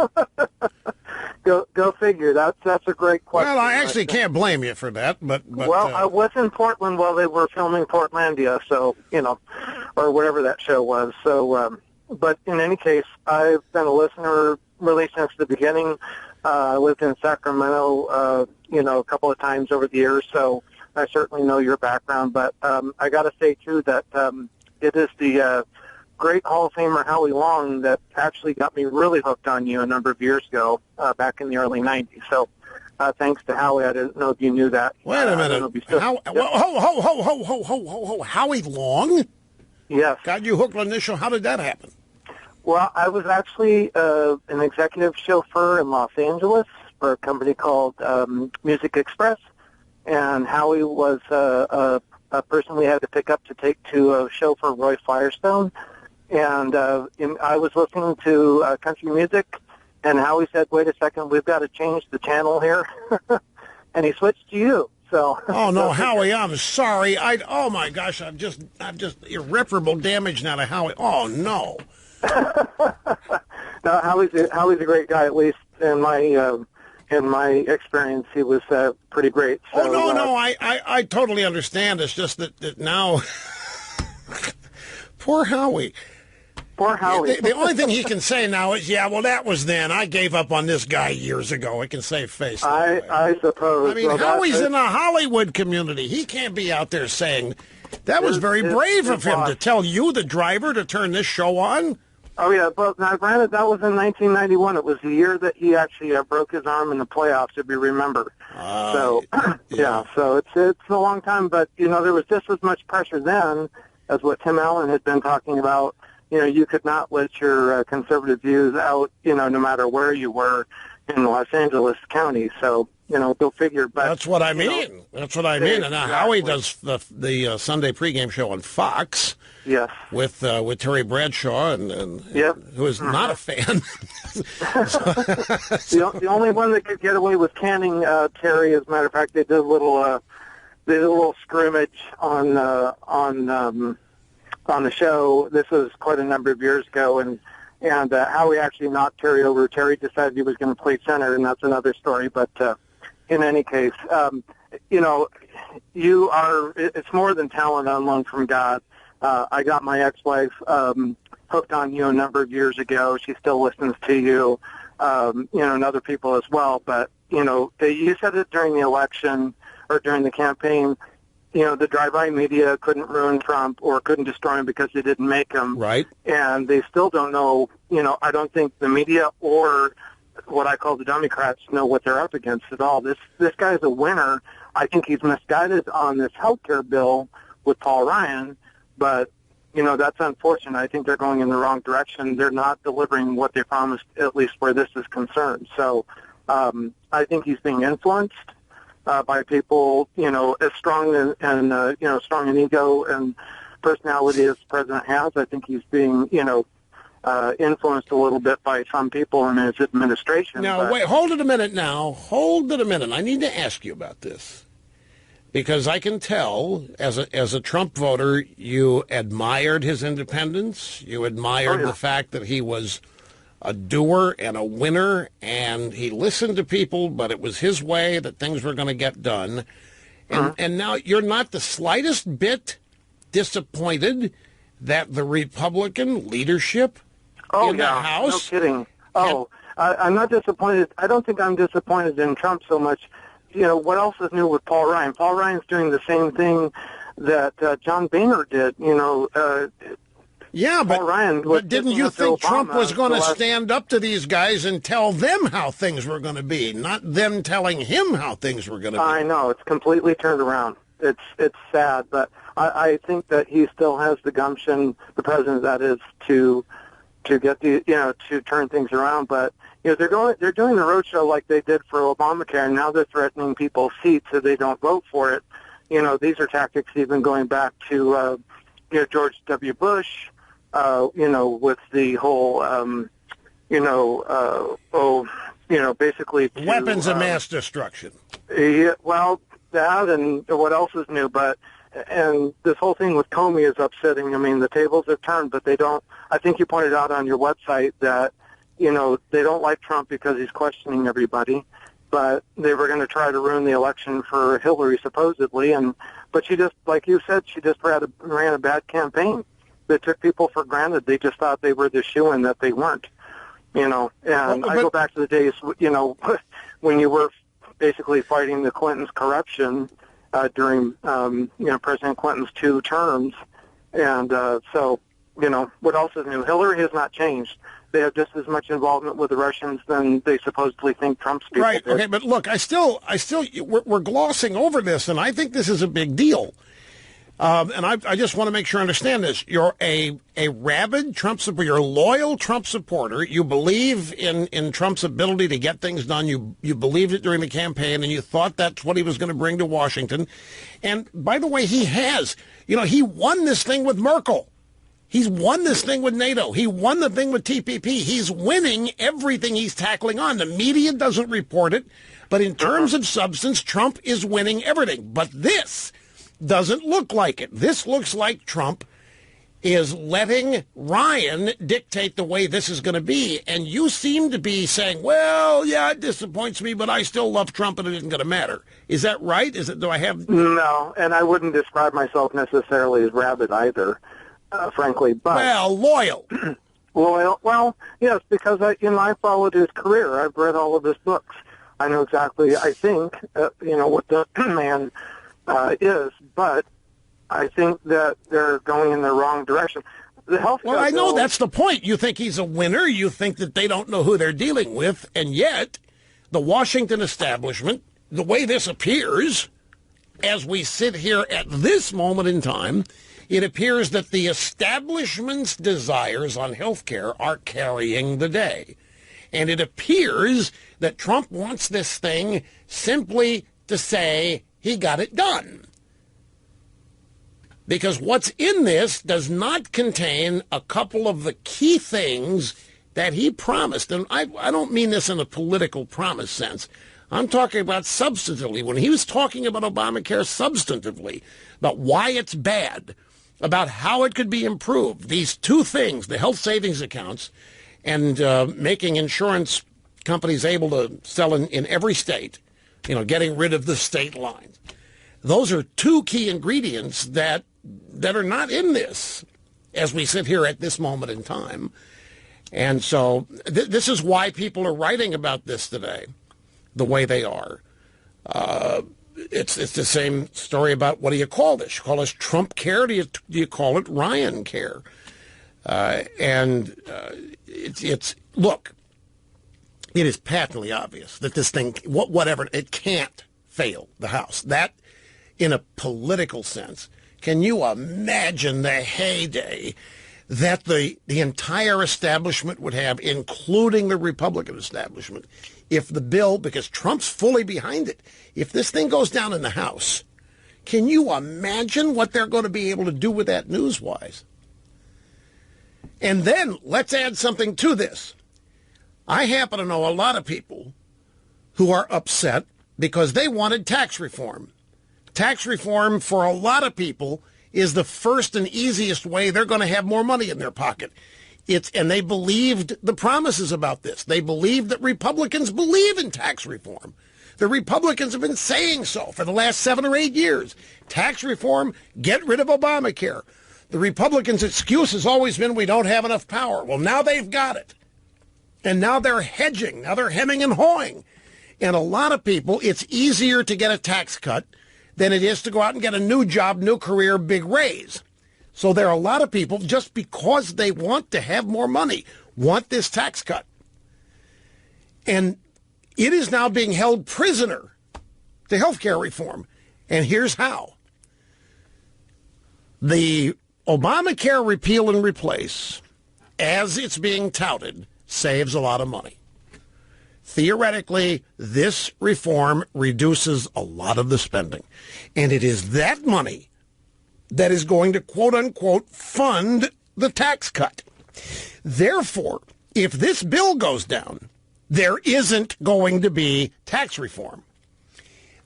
Go figure. That's a great question. Well, I actually can't blame you for that, but well, I was in Portland while they were filming Portlandia, so or whatever that show was. So, but in any case, I've been a listener really since the beginning. I lived in Sacramento, a couple of times over the years, so I certainly know your background. But I got to say too that it is the great Hall of Famer Howie Long that actually got me really hooked on you a number of years ago, back in the early 90s. So thanks to Howie. I didn't know if you knew that. Wait a minute. Howie Long? Yes. Got you hooked on this show? How did that happen? Well, I was actually an executive chauffeur in Los Angeles for a company called Music Express, and Howie was a person we had to pick up to take to a show for Roy Firestone. And I was listening to country music, and Howie said, "Wait a second, we've got to change the channel here," and he switched to you. So. Oh no, Howie, I'm sorry. Oh my gosh, I'm just irreparable damage now to Howie. Oh no. No, Howie's a great guy. At least in my experience, he was pretty great. So, no, I totally understand. It's just that now, poor Howie. Poor Howie. The only thing he can say now is, "Yeah, well, that was then. I gave up on this guy years ago." He can save face. I suppose. I mean, Howie's in the Hollywood community. He can't be out there saying that was very brave of him to tell you, the driver, to turn this show on. Oh, yeah, but now, granted, that was in 1991. It was the year that he actually broke his arm in the playoffs, if you remember. So, yeah, so it's a long time, but, there was just as much pressure then as what Tim Allen had been talking about. You could not let your conservative views out, no matter where you were in Los Angeles County. So, go figure. But that's what I mean. That's what I mean. And now Howie does the Sunday pregame show on Fox. Yes. With Terry Bradshaw, and yep. Who is not a fan. The only one that could get away with canning Terry, as a matter of fact, they did a little scrimmage on the show. This was quite a number of years ago, and Howie actually knocked Terry over. Terry decided he was going to play center, and that's another story. But in any case, you are. It's more than talent on loan from God. I got my ex-wife hooked on you a number of years ago. She still listens to you, and other people as well. But, you said it during the election or during the campaign, the drive-by media couldn't ruin Trump or couldn't destroy him because they didn't make him. Right. And they still don't know, I don't think the media or what I call the Democrats know what they're up against at all. This guy's a winner. I think he's misguided on this health care bill with Paul Ryan. But, that's unfortunate. I think they're going in the wrong direction. They're not delivering what they promised, at least where this is concerned. So I think he's being influenced by people, as strong and strong in ego and personality as the president has. I think he's being, influenced a little bit by some people in his administration. Now, wait, hold it a minute now. Hold it a minute. I need to ask you about this. Because I can tell, as a Trump voter, you admired his independence. You admired the fact that he was a doer and a winner, and he listened to people, but it was his way that things were going to get done. And now you're not the slightest bit disappointed that the Republican leadership in the House... No kidding. I'm not disappointed. I don't think I'm disappointed in Trump so much. What else is new with Paul Ryan? Paul Ryan's doing the same thing that John Boehner did, Yeah, but didn't you think Trump was going to stand up to these guys and tell them how things were going to be, not them telling him how things were going to be? I know. It's completely turned around. It's sad, but I think that he still has the gumption, the president that is, to get to turn things around. But they're doing the roadshow like they did for Obamacare, and now they're threatening people's seats so they don't vote for it. These are tactics even going back to George W. Bush. With the whole basically weapons of mass destruction. Yeah, well, that and what else is new, and this whole thing with Comey is upsetting. I mean, the tables have turned, but they don't. I think you pointed out on your website that they don't like Trump because he's questioning everybody, but they were going to try to ruin the election for Hillary supposedly, but she just, like you said, she just ran a bad campaign that took people for granted. They just thought they were the shoo-in that they weren't, and I go back to the days, when you were basically fighting the Clintons' corruption during, President Clinton's 2 terms. And so, what else is new? Hillary has not changed. They have just as much involvement with the Russians than they supposedly think Trump's people Right. did. Okay. But look, we're glossing over this, and I think this is a big deal. And I just want to make sure I understand this. You're a rabid Trump supporter. You're a loyal Trump supporter. You believe in Trump's ability to get things done. You believed it during the campaign, and you thought that's what he was going to bring to Washington. And by the way, he has. He won this thing with Merkel. He's won this thing with NATO. He won the thing with TPP. He's winning everything he's tackling on. The media doesn't report it, but in terms of substance, Trump is winning everything. But this doesn't look like it. This looks like Trump is letting Ryan dictate the way this is going to be. And you seem to be saying, well, yeah, it disappoints me, but I still love Trump and it isn't going to matter. Is that right? Do I have... No, and I wouldn't describe myself necessarily as rabid either, frankly. But loyal. Loyal. Well, yes, because I followed his career. I've read all of his books. I know exactly, I think, what the man is, but I think that they're going in the wrong direction. The health. Well, I know that's the point. You think he's a winner. You think that they don't know who they're dealing with, and yet the Washington establishment, the way this appears, as we sit here at this moment in time, it appears that the establishment's desires on health care are carrying the day. And it appears that Trump wants this thing simply to say he got it done. Because what's in this does not contain a couple of the key things that he promised. And I don't mean this in a political promise sense. I'm talking about substantively. When he was talking about Obamacare substantively, about why it's bad, about how it could be improved, these 2 things, the health savings accounts and making insurance companies able to sell in every state, getting rid of the state lines. Those are 2 key ingredients that are not in this as we sit here at this moment in time. And so this is why people are writing about this today the way they are. It's the same story about, what do you call this? You call this Trump care? Do you call it Ryan care? Look, it is patently obvious that this thing, whatever, it can't fail the House. That, in a political sense, can you imagine the heyday that the entire establishment would have, including the Republican establishment, if the bill, because Trump's fully behind it, if this thing goes down in the House, can you imagine what they're going to be able to do with that news-wise? And then let's add something to this. I happen to know a lot of people who are upset because they wanted tax reform. Tax reform for a lot of people is the first and easiest way they're going to have more money in their pocket. And they believed the promises about this. They believed that Republicans believe in tax reform. The Republicans have been saying so for the last 7 or 8 years. Tax reform, get rid of Obamacare. The Republicans' excuse has always been we don't have enough power. Well, now they've got it. And now they're hedging. Now they're hemming and hawing. And a lot of people, it's easier to get a tax cut than it is to go out and get a new job, new career, big raise. So there are a lot of people, just because they want to have more money, want this tax cut. And it is now being held prisoner to health care reform. And here's how. The Obamacare repeal and replace, as it's being touted, saves a lot of money. Theoretically, this reform reduces a lot of the spending. And it is that money that is going to, quote unquote, fund the tax cut. Therefore, if this bill goes down, there isn't going to be tax reform.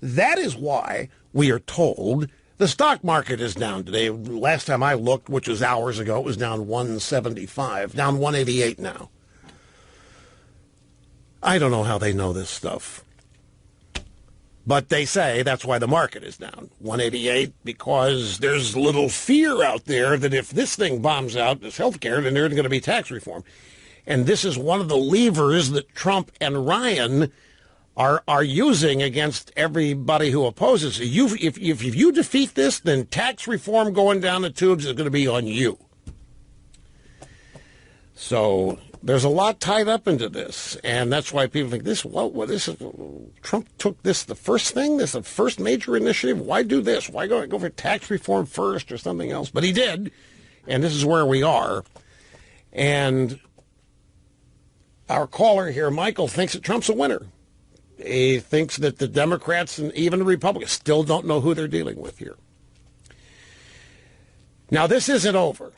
That is why we are told the stock market is down today. Last time I looked, which was hours ago, it was down 175, down 188 now. I don't know how they know this stuff. But they say that's why the market is down 188, because there's little fear out there that if this thing bombs out, this health care, then there's going to be tax reform. And this is one of the levers that Trump and Ryan are using against everybody who opposes it. If you defeat this, then tax reform going down the tubes is going to be on you. So there's a lot tied up into this, and that's why people think Trump took this the first thing, this is the first major initiative. Why do this? Why go for tax reform first or something else? But he did, and this is where we are. And our caller here, Michael, thinks that Trump's a winner. He thinks that the Democrats and even the Republicans still don't know who they're dealing with here. Now, this isn't over.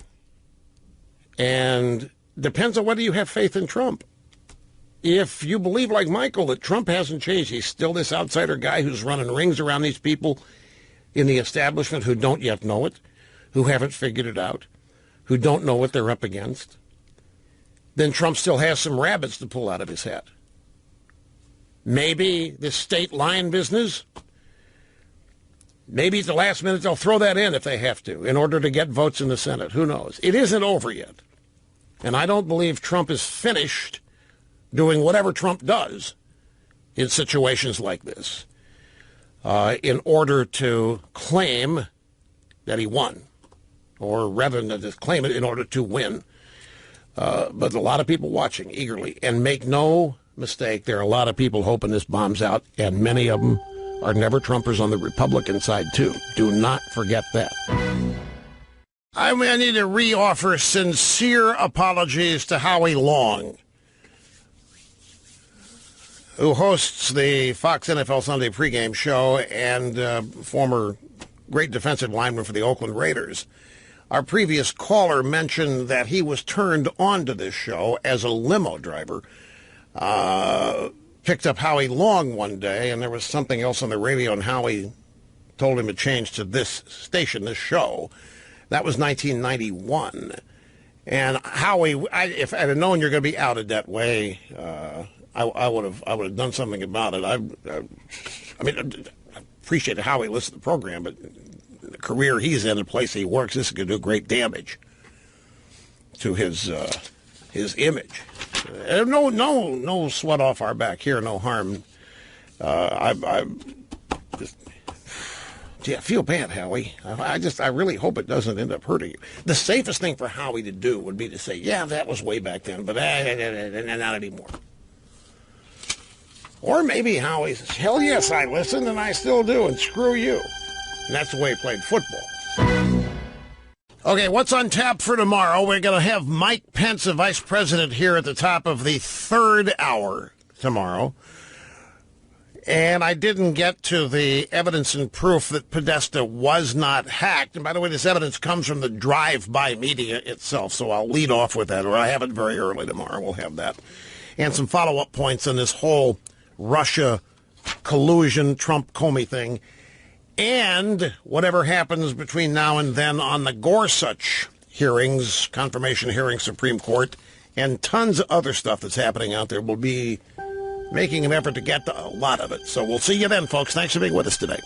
And depends on whether you have faith in Trump. If you believe, like Michael, that Trump hasn't changed, he's still this outsider guy who's running rings around these people in the establishment who don't yet know it, who haven't figured it out, who don't know what they're up against, then Trump still has some rabbits to pull out of his hat. Maybe this state line business, maybe at the last minute they'll throw that in if they have to in order to get votes in the Senate. Who knows? It isn't over yet. And I don't believe Trump is finished doing whatever Trump does in situations like this in order to claim that he won, or rather than to claim it in order to win. But a lot of people watching eagerly. And make no mistake, there are a lot of people hoping this bombs out, and many of them are never Trumpers on the Republican side, too. Do not forget that. I need to re-offer sincere apologies to Howie Long, who hosts the Fox NFL Sunday pregame show and former great defensive lineman for the Oakland Raiders. Our previous caller mentioned that he was turned on to this show as a limo driver. Picked up Howie Long one day, and there was something else on the radio, and Howie told him to change to this station, this show. That was 1991. And Howie, if I'd have known you're going to be outed that way, I would have done something about it. I appreciate how he listens to the program, but the career he's in, the place he works, this is going to do great damage to his image. No sweat off our back here, no harm. I feel bad, Howie. I really hope it doesn't end up hurting you. The safest thing for Howie to do would be to say, yeah, that was way back then, but not anymore. Or maybe Howie says, hell yes, I listened and I still do, and screw you. And that's the way he played football. Okay, what's on tap for tomorrow? We're going to have Mike Pence, the vice president, here at the top of the third hour tomorrow. And I didn't get to the evidence and proof that Podesta was not hacked. And by the way, this evidence comes from the drive-by media itself, so I'll lead off with that, or I have it very early tomorrow. We'll have that. And some follow-up points on this whole Russia collusion, Trump-Comey thing. And whatever happens between now and then on the Gorsuch hearings, confirmation hearings, Supreme Court, and tons of other stuff that's happening out there. We'll be making an effort to get to a lot of it. So we'll see you then, folks. Thanks for being with us today.